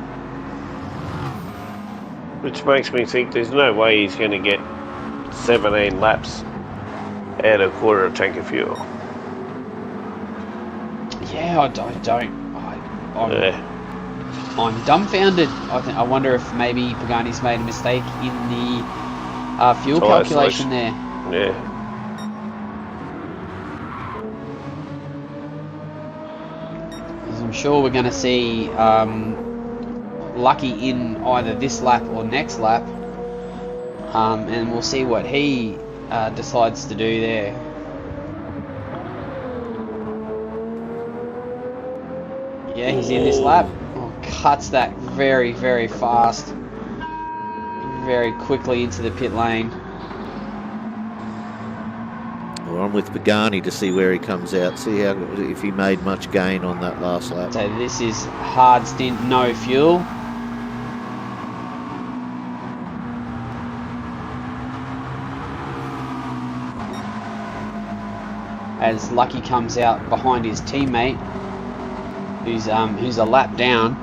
Speaker 4: Which makes me think there's no way he's going to get 17 laps out of quarter a tank of fuel.
Speaker 3: Yeah, I'm dumbfounded. I wonder if maybe Pagani's made a mistake in the fuel calculation there.
Speaker 4: Yeah.
Speaker 3: I'm sure we're going to see Lucky in either this lap or next lap, and we'll see what he decides to do there. Yeah, he's in this lap. Oh, cuts that very, very fast, very quickly into the pit lane.
Speaker 5: Well, I'm with Pagani to see where he comes out, see how if he made much gain on that last lap.
Speaker 3: So this is hard stint, no fuel. As Lucky comes out behind his teammate, who's a lap down.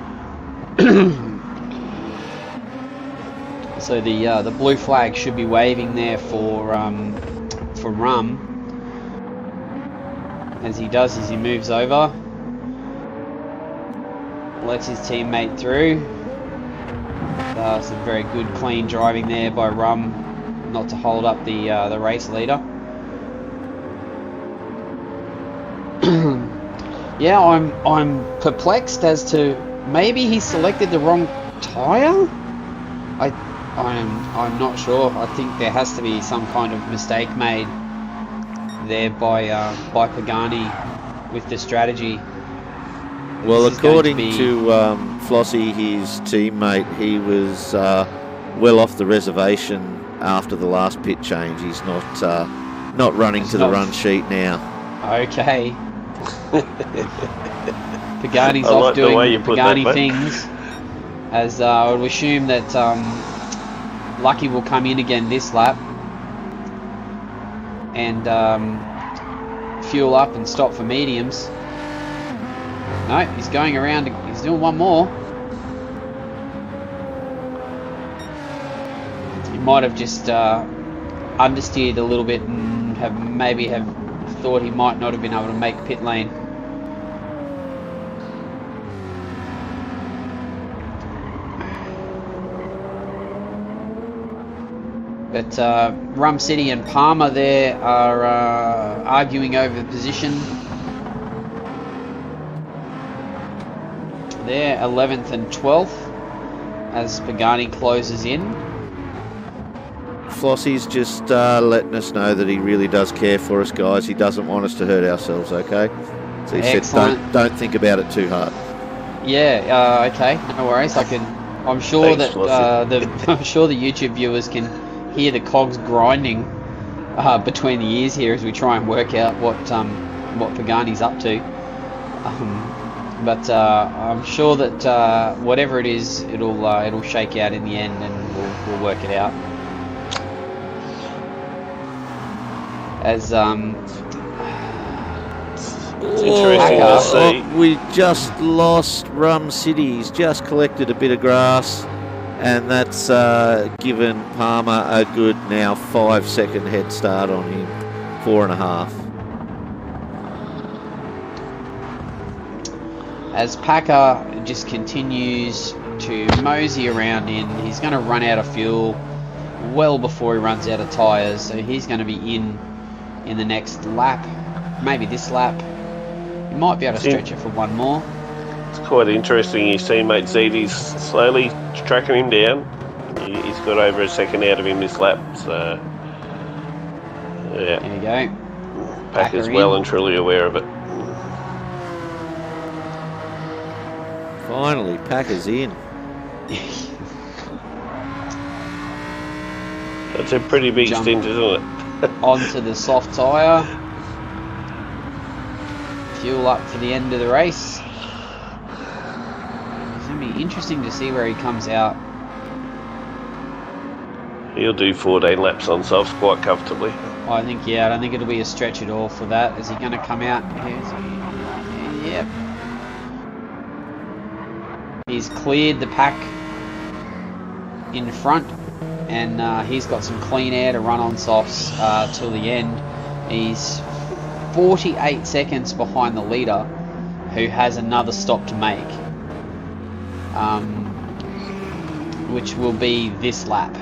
Speaker 3: So the blue flag should be waving there for Rum. as he does as he moves over. Lets his teammate through. Some very good clean driving there by Rum, not to hold up the race leader. Yeah, I'm perplexed as to maybe he selected the wrong tyre. I'm not sure. I think there has to be some kind of mistake made there by Pagani with the strategy.
Speaker 5: Well, according to Flossie, his teammate, he was well off the reservation after the last pit change. He's not running to the run sheet now.
Speaker 3: Okay. Pagani's off doing Pagani things. As I would assume that Lucky will come in again this lap and fuel up and stop for mediums. No, he's going around. He's doing one more. He might have just understeered a little bit and maybe have thought he might not have been able to make pit lane. But Rum City and Palmer there are arguing over the position. There, 11th and 12th, as Pagani closes in.
Speaker 5: Flossie's just letting us know that he really does care for us, guys. He doesn't want us to hurt ourselves, okay? So he said, don't think about it too hard.
Speaker 3: Yeah, okay, no worries. I'm sure that I'm sure the YouTube viewers can hear the cogs grinding between the ears here as we try and work out what Pagani's up to. But I'm sure that whatever it is, it'll shake out in the end, and we'll work it out. As
Speaker 4: it's interesting to see.
Speaker 5: We just lost Rum City. He's just collected a bit of grass, and that's given Palmer a good now 5-second head start on him, 4.5.
Speaker 3: As Packer just continues to mosey around in, he's going to run out of fuel well before he runs out of tyres, so he's going to be in the next lap, maybe this lap. He might be able to stretch it for one more.
Speaker 4: It's quite interesting. His teammate Zedi's slowly tracking him down. He's got over a second out of him this lap, so yeah.
Speaker 3: There you go.
Speaker 4: Packer's well and truly aware of it.
Speaker 5: Finally, Packer's in.
Speaker 4: That's a pretty big stint, isn't it?
Speaker 3: Onto the soft tyre. Fuel up for the end of the race. It's going to be interesting to see where he comes out.
Speaker 4: He'll do 14 laps on softs quite comfortably.
Speaker 3: I don't think it'll be a stretch at all for that. Is he going to come out? Yep. He's cleared the pack in front, and he's got some clean air to run on softs till the end. He's 48 seconds behind the leader, who has another stop to make, which will be this lap.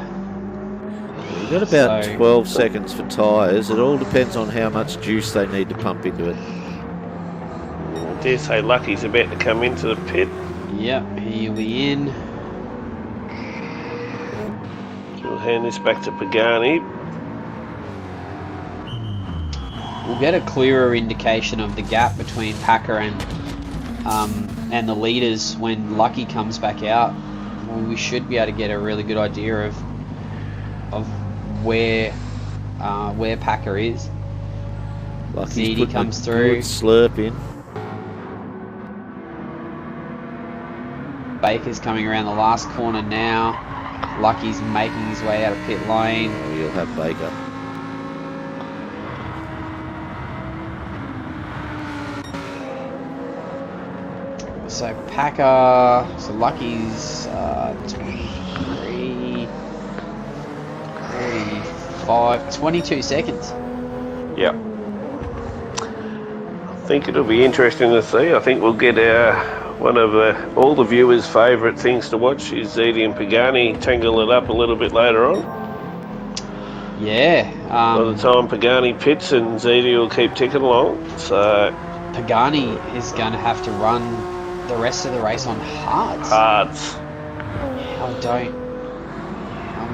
Speaker 5: We've got about 12 seconds for tyres. It all depends on how much juice they need to pump into it.
Speaker 4: I dare say Lucky's about to come into the pit.
Speaker 3: Yep, he'll be in.
Speaker 4: We'll hand this back to Pagani.
Speaker 3: We'll get a clearer indication of the gap between Packer and the leaders when Lucky comes back out. We should be able to get a really good idea of where Packer is.
Speaker 5: Lucky's
Speaker 3: Zedi comes through.
Speaker 5: Slurp in.
Speaker 3: Baker's coming around the last corner now. Lucky's making his way out of pit lane.
Speaker 5: Oh, you'll have Baker.
Speaker 3: So Packer, so Lucky's 23, 45, 22 seconds.
Speaker 4: Yep. I think it'll be interesting to see. I think we'll get one of all the viewers' favourite things to watch is Zedi and Pagani tangle it up a little bit later on.
Speaker 3: Yeah.
Speaker 4: By the time Pagani pits and Zedi will keep ticking along. So
Speaker 3: Pagani is going to have to run the rest of the race on hards. I'm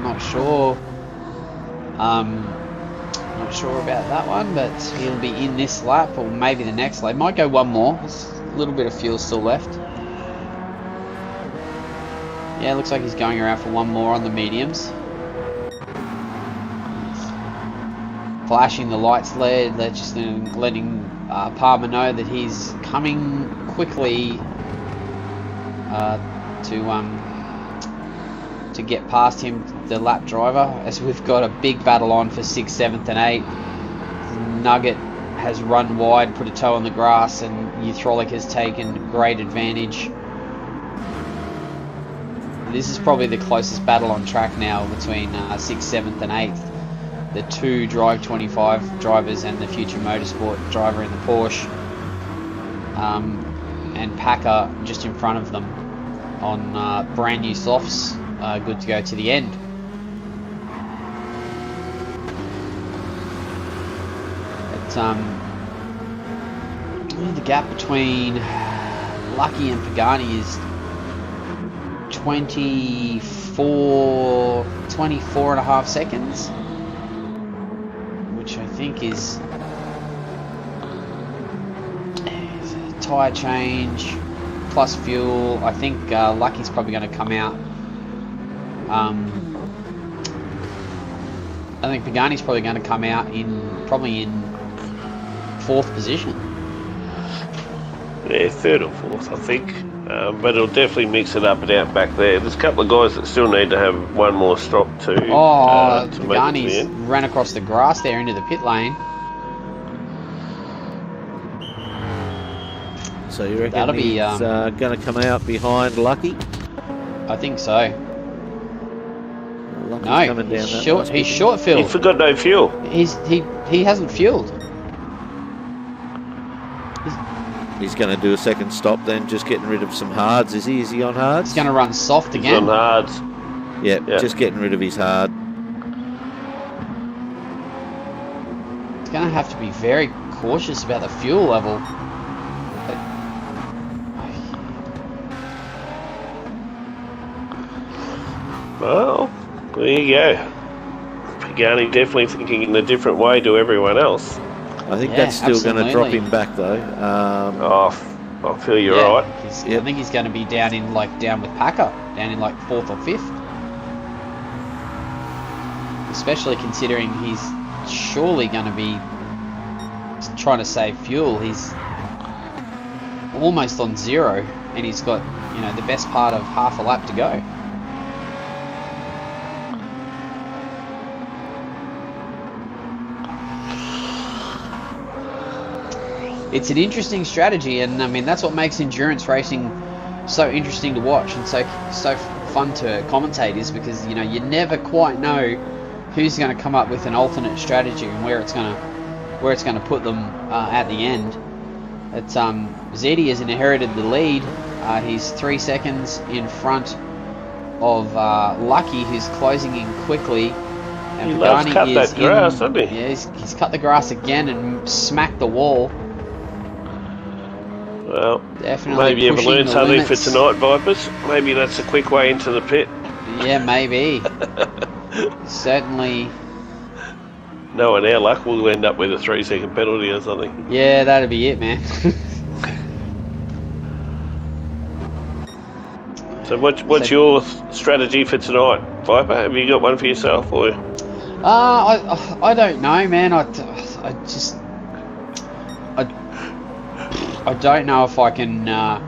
Speaker 3: not sure. Not sure about that one, but he'll be in this lap or maybe the next lap. Might go one more. There's a little bit of fuel still left. Yeah, looks like he's going around for one more on the mediums. Flashing the lights LED, just letting Palmer know that he's coming quickly to get past him, the lap driver, as we've got a big battle on for 6th, 7th and 8th. Nugget has run wide, put a toe on the grass, and Uthrolic has taken great advantage. This is probably the closest battle on track now between 6th, 7th and 8th. The two Drive 25 drivers and the Future Motorsport driver in the Porsche. And Packer just in front of them on brand new softs, good to go to the end. The gap between Lucky and Pagani is 24 and a half seconds, which I think is tyre change plus fuel. I think Lucky's probably going to come out. I think Pagani's probably going to come out in 4th position.
Speaker 4: Yeah, 3rd or 4th, I think. But it'll definitely mix it up and out back there. There's a couple of guys that still need to have one more stop to
Speaker 3: Pagani's ran across the grass there into the pit lane.
Speaker 5: So you reckon he's going to come out behind Lucky?
Speaker 3: I think so.
Speaker 5: Lucky's
Speaker 3: No,
Speaker 5: coming down
Speaker 3: he's short filled.
Speaker 4: He forgot no fuel.
Speaker 3: He hasn't fueled.
Speaker 5: He's going to do a second stop then, just getting rid of some hards, is he? Is he on hards?
Speaker 3: He's going to run soft
Speaker 4: He's
Speaker 3: again.
Speaker 4: on hards.
Speaker 5: Yeah, just getting rid of his hard.
Speaker 3: He's going to have to be very cautious about the fuel level.
Speaker 4: Well, there you go. Pagani definitely thinking in a different way to everyone else.
Speaker 5: I think that's still going to drop him back though.
Speaker 4: I feel you're right.
Speaker 3: I think he's going to be down with Packer, down in 4th or 5th. Especially considering he's surely going to be trying to save fuel. He's almost on 0, and he's got the best part of half a lap to go. It's an interesting strategy, and I mean that's what makes endurance racing so interesting to watch and so fun to commentate, is because you never quite know who's going to come up with an alternate strategy and where it's going to put them at the end. Zedi has inherited the lead. He's 3 seconds in front of Lucky, who's closing in quickly. And
Speaker 4: He loves cut that grass, doesn't he?
Speaker 3: Yeah, he's cut the grass again and smacked the wall.
Speaker 4: Well,
Speaker 3: Definitely
Speaker 4: maybe you've
Speaker 3: pushing
Speaker 4: learned
Speaker 3: the
Speaker 4: something
Speaker 3: limits.
Speaker 4: for tonight, Vipers. Maybe that's a quick way into the pit.
Speaker 3: Yeah, maybe. Certainly.
Speaker 4: No, in our luck, we'll end up with a 3-second penalty or something.
Speaker 3: Yeah, that'd be it, man.
Speaker 4: So what's your strategy for tonight, Viper? Have you got one for yourself, or?
Speaker 3: I don't know, man. I don't know if I can. I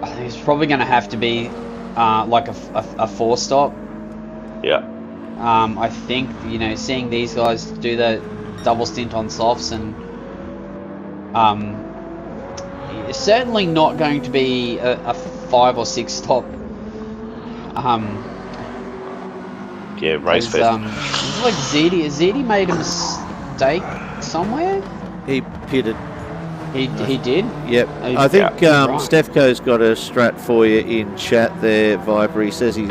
Speaker 3: think it's probably going to have to be like a 4-stop.
Speaker 4: Yeah.
Speaker 3: I think seeing these guys do the double stint on softs, and it's certainly not going to be a 5 or 6 stop.
Speaker 4: Yeah, race fest.
Speaker 3: It's like Zedi made a mistake somewhere.
Speaker 5: He pitted.
Speaker 3: He did?
Speaker 5: Yep.
Speaker 3: He-
Speaker 5: I think
Speaker 3: right.
Speaker 5: Stefko's got a strat for you in chat there, Viper. He says he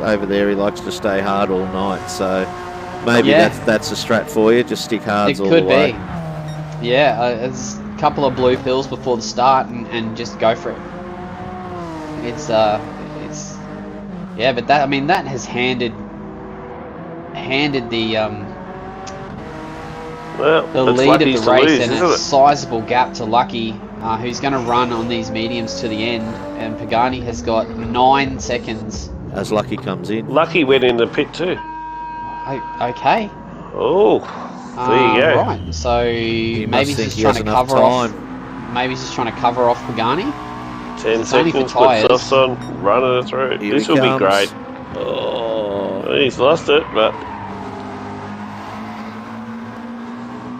Speaker 5: over there he likes to stay hard all night. So maybe
Speaker 3: Yeah.
Speaker 5: that's a strat for you. Just stick hards
Speaker 3: It
Speaker 5: all
Speaker 3: could
Speaker 5: the way.
Speaker 3: be. Yeah, there's a couple of blue pills before the start and just go for it. It's yeah, but that, I mean, that has handed the
Speaker 4: Well,
Speaker 3: lead of
Speaker 4: Lucky's
Speaker 3: the
Speaker 4: to
Speaker 3: race
Speaker 4: lose,
Speaker 3: and
Speaker 4: isn't
Speaker 3: a
Speaker 4: it?
Speaker 3: sizable gap to Lucky, who's going to run on these mediums to the end, and Pagani has got 9 seconds.
Speaker 5: As Lucky comes in.
Speaker 4: Lucky went in the pit too.
Speaker 3: Okay.
Speaker 4: Oh, there you go.
Speaker 3: Right, so maybe
Speaker 5: must
Speaker 3: he's
Speaker 5: think
Speaker 3: just
Speaker 5: he
Speaker 3: trying
Speaker 5: has
Speaker 3: to
Speaker 5: enough
Speaker 3: cover off.
Speaker 5: time.
Speaker 3: Maybe he's just trying to cover off Pagani.
Speaker 4: 10
Speaker 3: It's only for
Speaker 4: seconds, put
Speaker 3: tyres.
Speaker 4: softs on, running it through.
Speaker 5: Here
Speaker 4: This
Speaker 5: he
Speaker 4: will be
Speaker 5: comes.
Speaker 4: great.
Speaker 5: Oh,
Speaker 4: He's lost it, but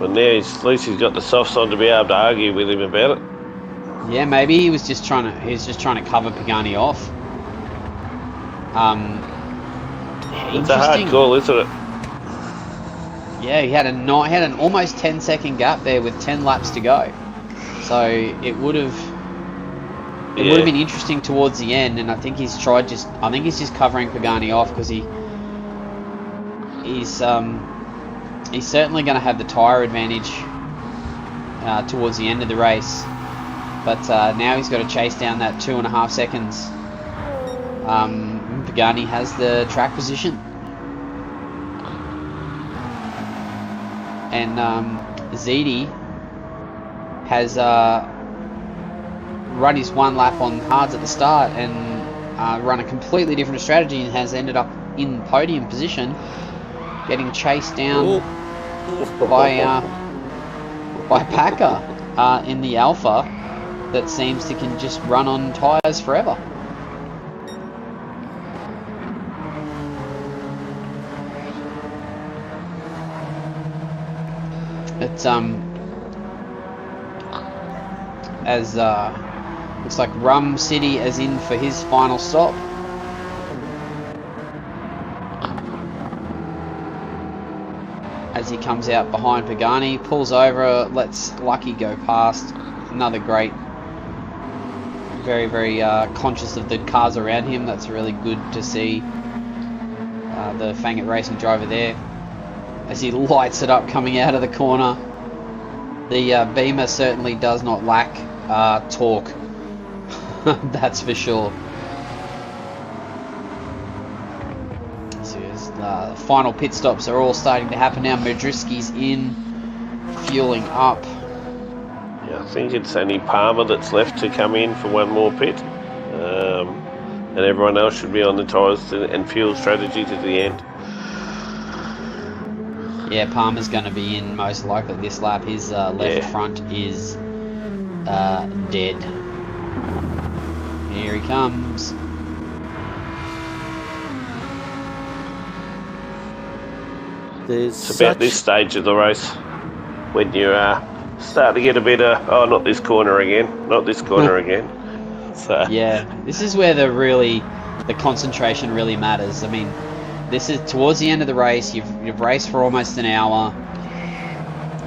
Speaker 4: now at least he's got the softs on to be able to argue with him about it.
Speaker 3: Yeah, maybe he was just trying to cover Pagani off.
Speaker 4: It's a hard call, isn't it?
Speaker 3: Yeah, he had an almost 10-second gap there with 10 laps to go. So it would have been interesting towards the end, and I think he's just covering Pagani off because he's certainly going to have the tyre advantage towards the end of the race. But now he's got to chase down that 2.5 seconds. Pagani has the track position. And Ziti has run his one lap on hards at the start and run a completely different strategy and has ended up in podium position, getting chased down by Packer in the Alpha that seems to can just run on tyres forever. It's as looks like Rum City is in for his final stop. As he comes out behind Pagani, pulls over, lets Lucky go past. Another great, very, very conscious of the cars around him. That's really good to see. The Fangit Racing driver there, as he lights it up coming out of the corner. The Beamer certainly does not lack torque. That's for sure. The final pit stops are all starting to happen now. Medriski's in, fueling up.
Speaker 4: Yeah, I think it's only Palmer that's left to come in for one more pit. And everyone else should be on the tyres and fuel strategy to the end.
Speaker 3: Yeah, Palmer's going to be in most likely this lap. His left front is dead. Here he comes.
Speaker 4: It's about this stage of the race when you start to get a bit of, oh, not this corner again, not this corner again. So
Speaker 3: yeah, this is where the concentration really matters. I mean, this is towards the end of the race. You've raced for almost an hour.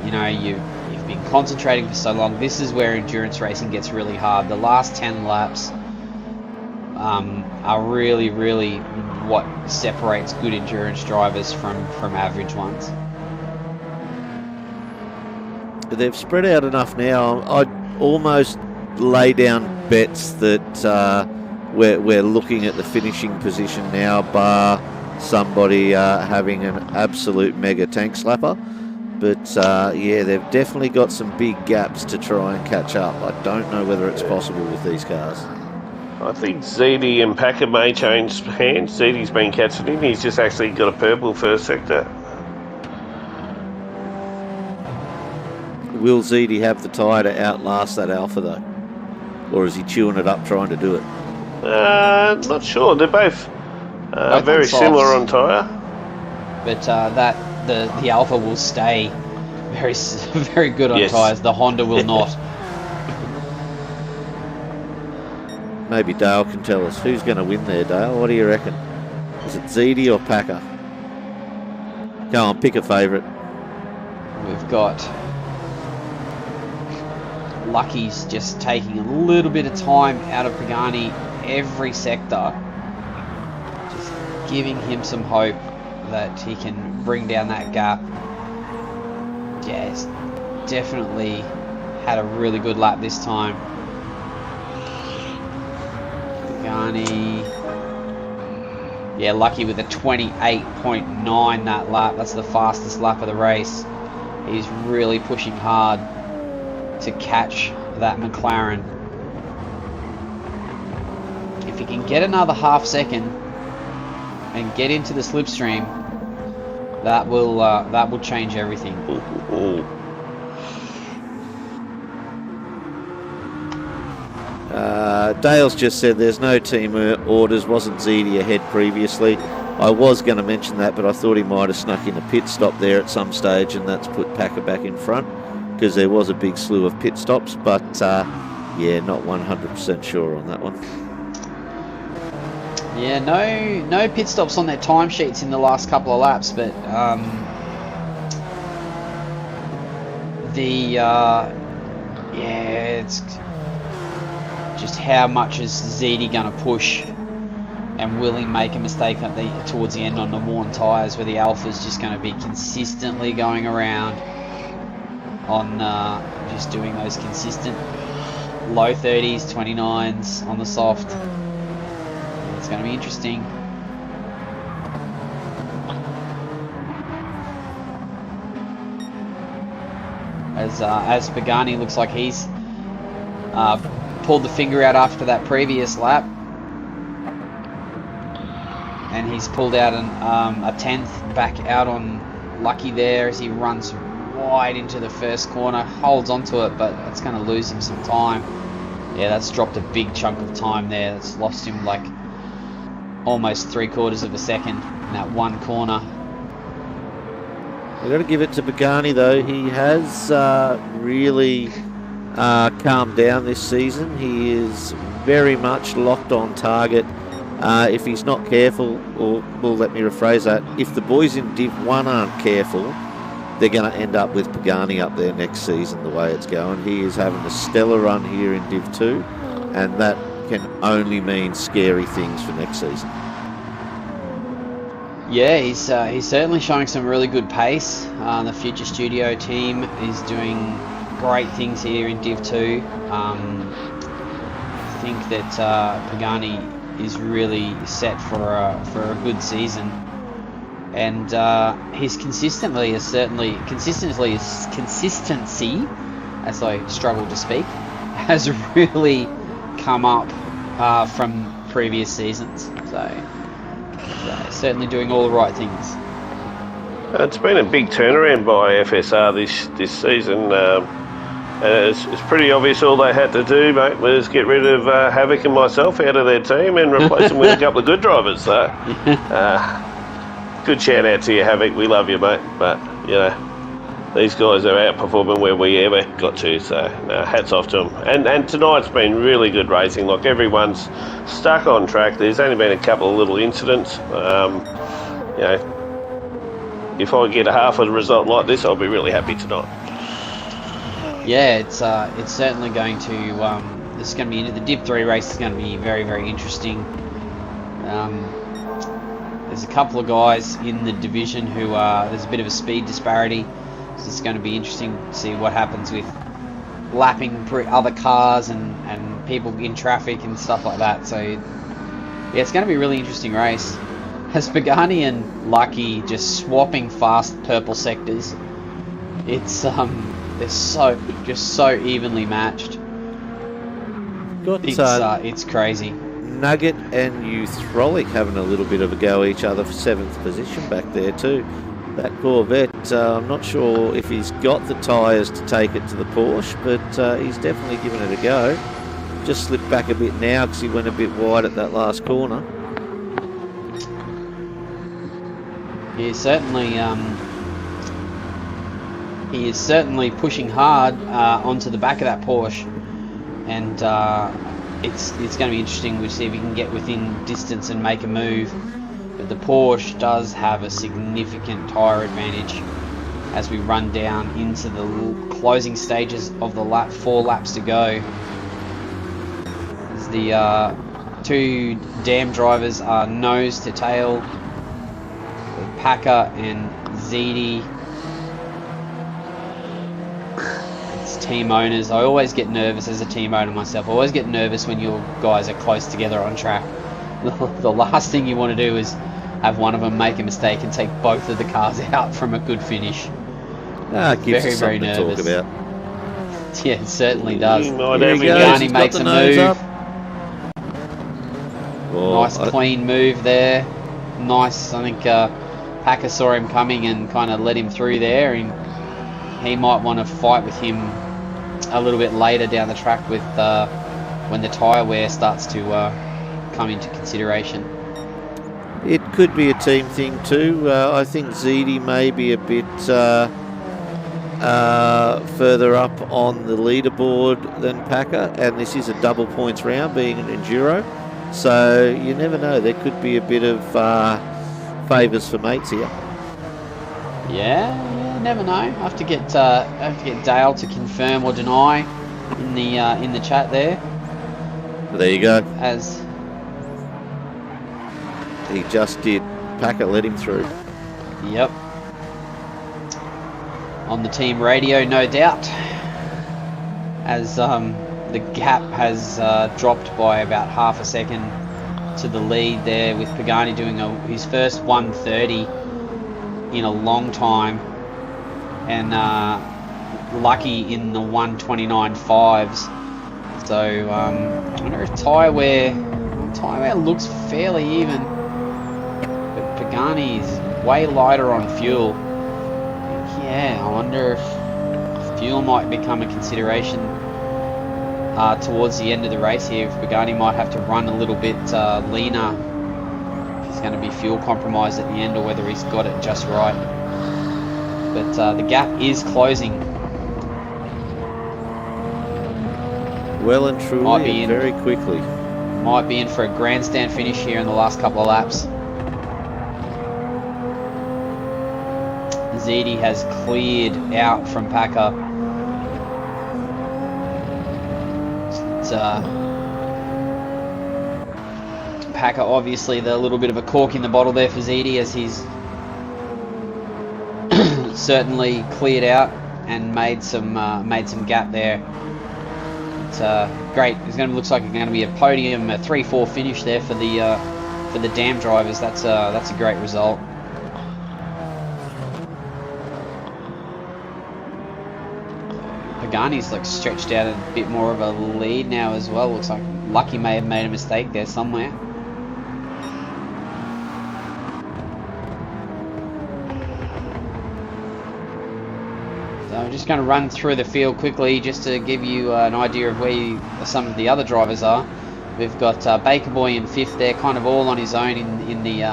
Speaker 3: You know, you've been concentrating for so long. This is where endurance racing gets really hard. The last 10 laps are really, really what separates good endurance drivers from average ones.
Speaker 5: They've spread out enough now. I'd almost lay down bets that we're looking at the finishing position now, bar somebody having an absolute mega tank slapper. But yeah, they've definitely got some big gaps to try and catch up. I don't know whether it's possible with these cars.
Speaker 4: I think Ziti and Packer may change hands. Ziti's been catching him. He's just actually got a purple first sector.
Speaker 5: Will Ziti have the tyre to outlast that Alpha though? Or is he chewing it up trying to do it?
Speaker 4: Not sure. They're both very
Speaker 3: on
Speaker 4: similar
Speaker 3: softs.
Speaker 4: on tyre.
Speaker 3: But the Alpha will stay very very good on
Speaker 4: Yes.
Speaker 3: tyres. The Honda will not.
Speaker 5: Maybe Dale can tell us. Who's going to win there, Dale? What do you reckon? Is it Ziti or Packer? Go on, pick a favourite.
Speaker 3: We've got Lucky's just taking a little bit of time out of Pagani every sector, just giving him some hope that he can bring down that gap. Yeah, he's definitely had a really good lap this time. Pagani, yeah, Lucky with a 28.9 that lap. That's the fastest lap of the race. He's really pushing hard to catch that McLaren. If he can get another half second and get into the slipstream, that will change everything.
Speaker 5: Dale's just said there's no team orders, wasn't ZD ahead previously. I was going to mention that, but I thought he might have snuck in a pit stop there at some stage, and that's put Packer back in front, because there was a big slew of pit stops, but yeah, not 100% sure on that one.
Speaker 3: Yeah, no pit stops on their timesheets in the last couple of laps, but yeah, it's just how much is ZD going to push, and will he make a mistake towards the end on the worn tyres, where the Alpha's just going to be consistently going around on just doing those consistent low 30s, 29s on the soft. It's going to be interesting. As Pagani looks like he's pulled the finger out after that previous lap, and he's pulled out a 10th back out on Lucky there as he runs wide into the first corner, holds onto it, but it's going to lose him some time. Yeah, that's dropped a big chunk of time there. That's lost him like almost 3/4 of a second in that one corner.
Speaker 5: We've got to give it to Pagani though. He has really calmed down this season. He is very much locked on target. If he's not careful, or well, let me rephrase that, if the boys in Div 1 aren't careful, they're going to end up with Pagani up there next season the way it's going. He is having a stellar run here in Div 2, and that can only mean scary things for next season.
Speaker 3: Yeah, he's certainly showing some really good pace. The Future Studio team is doing great things here in Div 2. I think that Pagani is really set for a good season, and his consistency, as I struggle to speak, has really come up from previous seasons. So certainly doing all the right things.
Speaker 4: It's been a big turnaround by FSR this season. It's pretty obvious all they had to do, mate, was get rid of Havoc and myself out of their team and replace them with a couple of good drivers. So, good shout out to you, Havoc. We love you, mate. But, you know, these guys are outperforming where we ever got to. So, hats off to them. And tonight's been really good racing. Like, everyone's stuck on track. There's only been a couple of little incidents. You know, if I get a half of the result like this, I'll be really happy tonight.
Speaker 3: Yeah, it's certainly going to. This is going to be into the Div 3 race. Is going to be very, very interesting. There's a couple of guys in the division who there's a bit of a speed disparity. So it's going to be interesting to see what happens with lapping other cars and people in traffic and stuff like that. So yeah, it's going to be a really interesting race. As Pagani and Lucky just swapping fast purple sectors, it's they're so evenly matched. It's crazy.
Speaker 5: Nugget and Euthrolic having a little bit of a go at each other for 7th position back there too. That Corvette, I'm not sure if he's got the tyres to take it to the Porsche, but he's definitely given it a go. Just slipped back a bit now because he went a bit wide at that last corner.
Speaker 3: He is certainly pushing hard onto the back of that Porsche, and it's going to be interesting to see if he can get within distance and make a move. But the Porsche does have a significant tyre advantage as we run down into the closing stages of the lap. 4 laps to go. As the 2 dam drivers are nose to tail, with Packer and ZD. It's team owners. I always get nervous as a team owner myself. I always get nervous when your guys are close together on track. The last thing you want to do is have one of them make a mistake and take both of the cars out from a good finish.
Speaker 5: It gives us
Speaker 3: very
Speaker 5: something
Speaker 3: nervous.
Speaker 5: to talk about.
Speaker 3: Yeah, it certainly does.
Speaker 5: Here he goes.
Speaker 3: Pagani
Speaker 5: He's
Speaker 3: makes
Speaker 5: got
Speaker 3: a
Speaker 5: the nose
Speaker 3: move.
Speaker 5: up. Oh,
Speaker 3: Nice clean move there. Nice. I think Packer saw him coming and kind of let him through there, and he might want to fight with him a little bit later down the track with when the tyre wear starts to come into consideration.
Speaker 5: It could be a team thing too. I think ZD may be a bit further up on the leaderboard than Packer, and this is a double points round, being an enduro. So you never know. There could be a bit of favours for mates here.
Speaker 3: Yeah, never know. I have to get Dale to confirm or deny in the chat there.
Speaker 5: There you go.
Speaker 3: As
Speaker 5: he just did. Packer let him through.
Speaker 3: Yep. On the team radio, no doubt. As the gap has dropped by about half a second to the lead there, with Pagani doing his first 130 in a long time, and Lucky in the 129.5s. So I wonder if tyre wear looks fairly even, but Pagani is way lighter on fuel. Yeah, I wonder if fuel might become a consideration towards the end of the race here. If Pagani might have to run a little bit leaner, if he's going to be fuel compromised at the end, or whether he's got it just right. But the gap is closing.
Speaker 5: Well and truly, and very quickly.
Speaker 3: Might be in for a grandstand finish here in the last couple of laps. ZD has cleared out from Packer. It's Packer, obviously the little bit of a cork in the bottle there for ZD, as he's certainly cleared out and made some gap there. It's great. Looks like it's going to be a podium, a 3-4 finish there for the dam drivers. That's a great result. Pagani's like stretched out a bit more of a lead now as well. Looks like Lucky may have made a mistake there somewhere. So I'm just going to run through the field quickly just to give you an idea of where some of the other drivers are. We've got Baker Boy in 5th there, kind of all on his own in the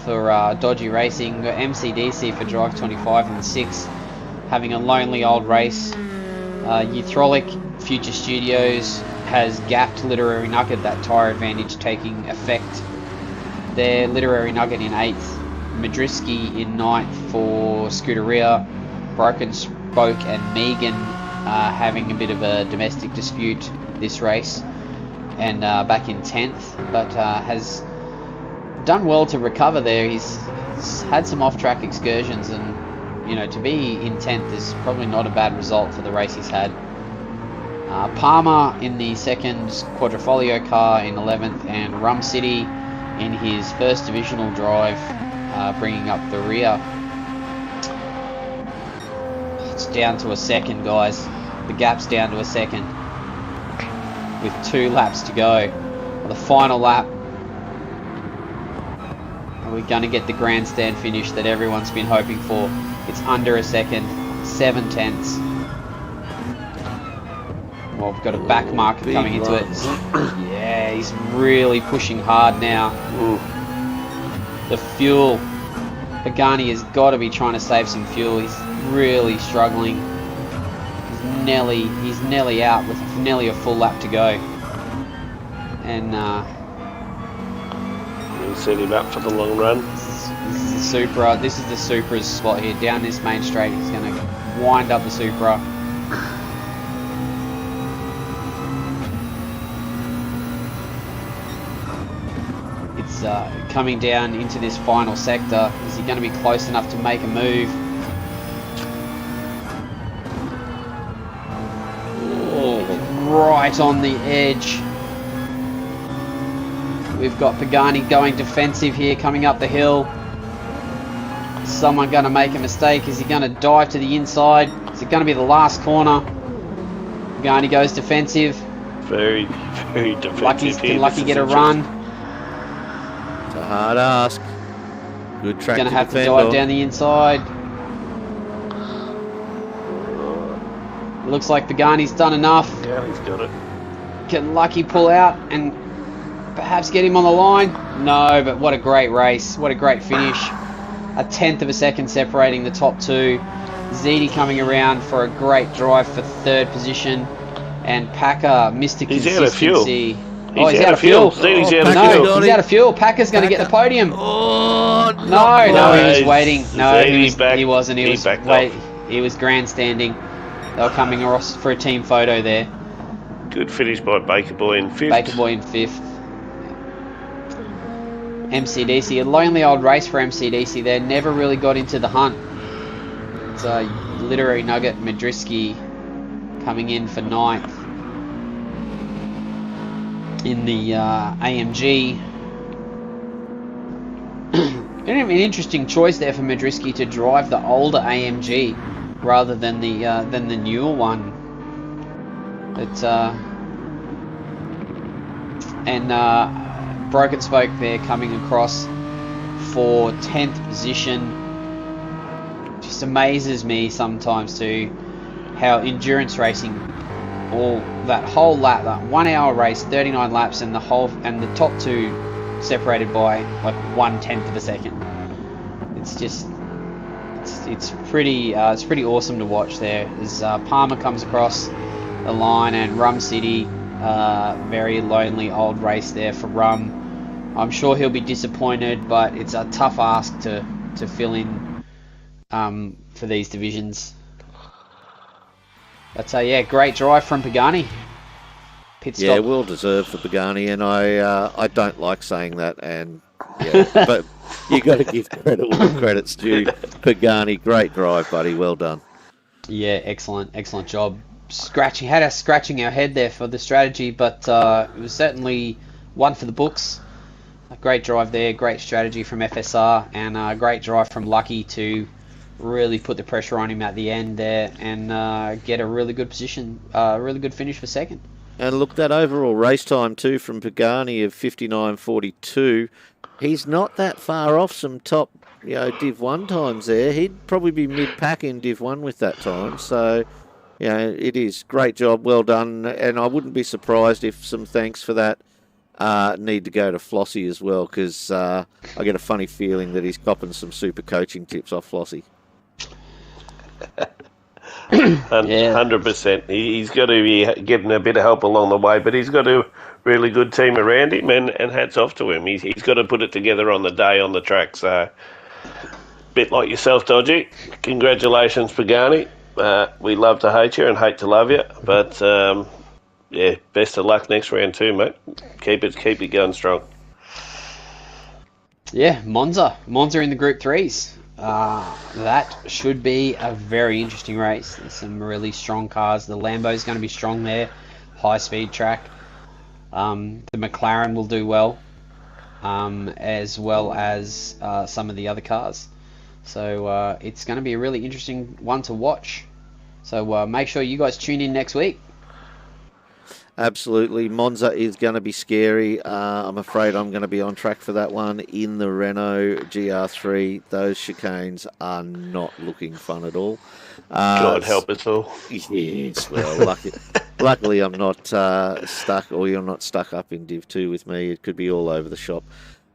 Speaker 3: for Dodgy Racing. We've got MCDC for Drive 25 in 6th, having a lonely old race. Euthrolic Future Studios has gapped Literary Nugget, that tyre advantage taking effect there. Literary Nugget in 8th, Madriski in 9th for Scuderia. Broken Spoke and Megan having a bit of a domestic dispute this race, and back in 10th, but has done well to recover there. He's had some off-track excursions, and to be in 10th is probably not a bad result for the race he's had. Palmer in the 2nd Quadrifoglio car in 11th, and Rum City in his first divisional drive, bringing up the rear. It's down to a 2nd, guys. The gap's down to a 2nd with 2 laps to go. The final lap. Are we going to get the grandstand finish that everyone's been hoping for? It's under a 2nd, 7/10. Well, we've got a back marker coming into it. Yeah, he's really pushing hard now. The fuel. Pagani has got to be trying to save some fuel. He's really struggling. He's nearly out with nearly a full lap to go. And
Speaker 4: we'll set him up for the long run.
Speaker 3: the Supra. This is the Supra's spot here. Down this main straight, he's going to wind up the Supra. It's coming down into this final sector. Is he going to be close enough to make a move? Right on the edge. We've got Pagani going defensive here, coming up the hill. Is someone going to make a mistake? Is he going to dive to the inside? Is it going to be the last corner? Pagani goes defensive.
Speaker 4: Very, very defensive.
Speaker 3: Can Lucky get a run?
Speaker 5: It's a hard ask. Good track
Speaker 3: Going to have to
Speaker 5: defend
Speaker 3: dive
Speaker 5: on.
Speaker 3: down the inside. Looks like Pagani's done enough.
Speaker 4: Yeah, he's got it.
Speaker 3: Can Lucky pull out and perhaps get him on the line? No, but what a great race. What a great finish. A tenth of a second separating the top two. Ziti coming around for a great drive for third position. And Packer, Mr.
Speaker 4: He's
Speaker 3: Consistency.
Speaker 4: out of fuel.
Speaker 3: He's out of fuel.
Speaker 4: Ziti's out of
Speaker 3: No,
Speaker 4: fuel.
Speaker 3: he's out of fuel. Packer's going to get the podium.
Speaker 5: Oh,
Speaker 3: No, he was waiting. No,
Speaker 4: Ziti
Speaker 3: he wasn't. He was
Speaker 4: backed off.
Speaker 3: He was grandstanding. They were coming across for a team photo there.
Speaker 4: Good finish by Baker Boy in fifth.
Speaker 3: Baker Boy in fifth. MCDC, a lonely old race for MCDC there. Never really got into the hunt. It's a Literary Nugget Madriski coming in for ninth in the AMG. An interesting choice there for Madriski to drive the older AMG rather than the newer one. But Broken Spoke there coming across for 10th position. Just amazes me sometimes too how endurance racing, all that whole lap, that 1 hour race, 39 laps, and the top two separated by like 1/10 of a second. It's just it's pretty awesome to watch there. As Palmer comes across the line and Rum City, very lonely old race there for Rum. I'm sure he'll be disappointed, but it's a tough ask to fill in for these divisions. But yeah, great drive from Pagani. Pit stop.
Speaker 5: Yeah, well deserved for Pagani, and I don't like saying that, and yeah, but you got to give credit where credit's due. Pagani, great drive, buddy. Well done.
Speaker 3: Yeah, excellent job. Had us scratching our head there for the strategy, but it was certainly one for the books. A great drive there, great strategy from FSR, and a great drive from Lucky to really put the pressure on him at the end there and get a really good position, really good finish for second.
Speaker 5: And look, that overall race time too from Pagani of 59.42, he's not that far off some top, Div 1 times there. He'd probably be mid-pack in Div 1 with that time. So, it is. Great job, well done. And I wouldn't be surprised if some thanks for that need to go to Flossie as well, because I get a funny feeling that he's copping some super coaching tips off Flossie.
Speaker 4: 100%. He's got to be getting a bit of help along the way, but he's got a really good team around him, and hats off to him. He's got to put it together on the day on the track. So, bit like yourself, Dodgy. Congratulations, Pagani. We love to hate you and hate to love you, but yeah, best of luck next round too, mate. Keep it going strong.
Speaker 3: Yeah, Monza in the Group 3s. That should be a very interesting race. There's some really strong cars. The Lambo's going to be strong there. High speed track. The McLaren will do well. As well as some of the other cars. So it's going to be a really interesting one to watch. So make sure you guys tune in next week.
Speaker 5: Absolutely. Monza is going to be scary. I'm afraid I'm going to be on track for that one in the Renault GR3. Those chicanes are not looking fun at all.
Speaker 4: God help us all.
Speaker 5: Yes, well, luckily I'm not stuck, or you're not stuck up in Div 2 with me. It could be all over the shop.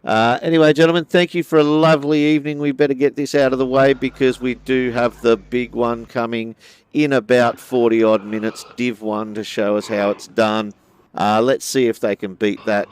Speaker 5: Anyway, gentlemen, thank you for a lovely evening. We better get this out of the way because we do have the big one coming in about 40 odd minutes, Div 1, to show us how it's done. Let's see if they can beat that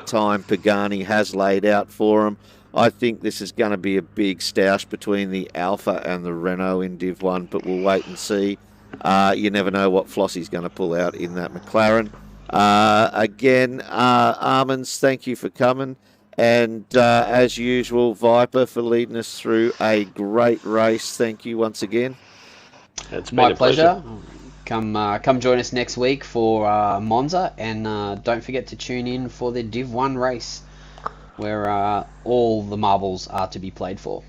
Speaker 5: time Pagani has laid out for them. I think this is going to be a big stoush between the Alpha and the Renault in Div 1, but we'll wait and see. You never know what Flossie's going to pull out in that McLaren. Again, Armands, thank you for coming. And as usual, Viper for leading us through a great race. Thank you once again.
Speaker 4: It's been
Speaker 3: My
Speaker 4: a pleasure.
Speaker 3: Come join us next week for Monza, and don't forget to tune in for the Div 1 race, where all the marbles are to be played for.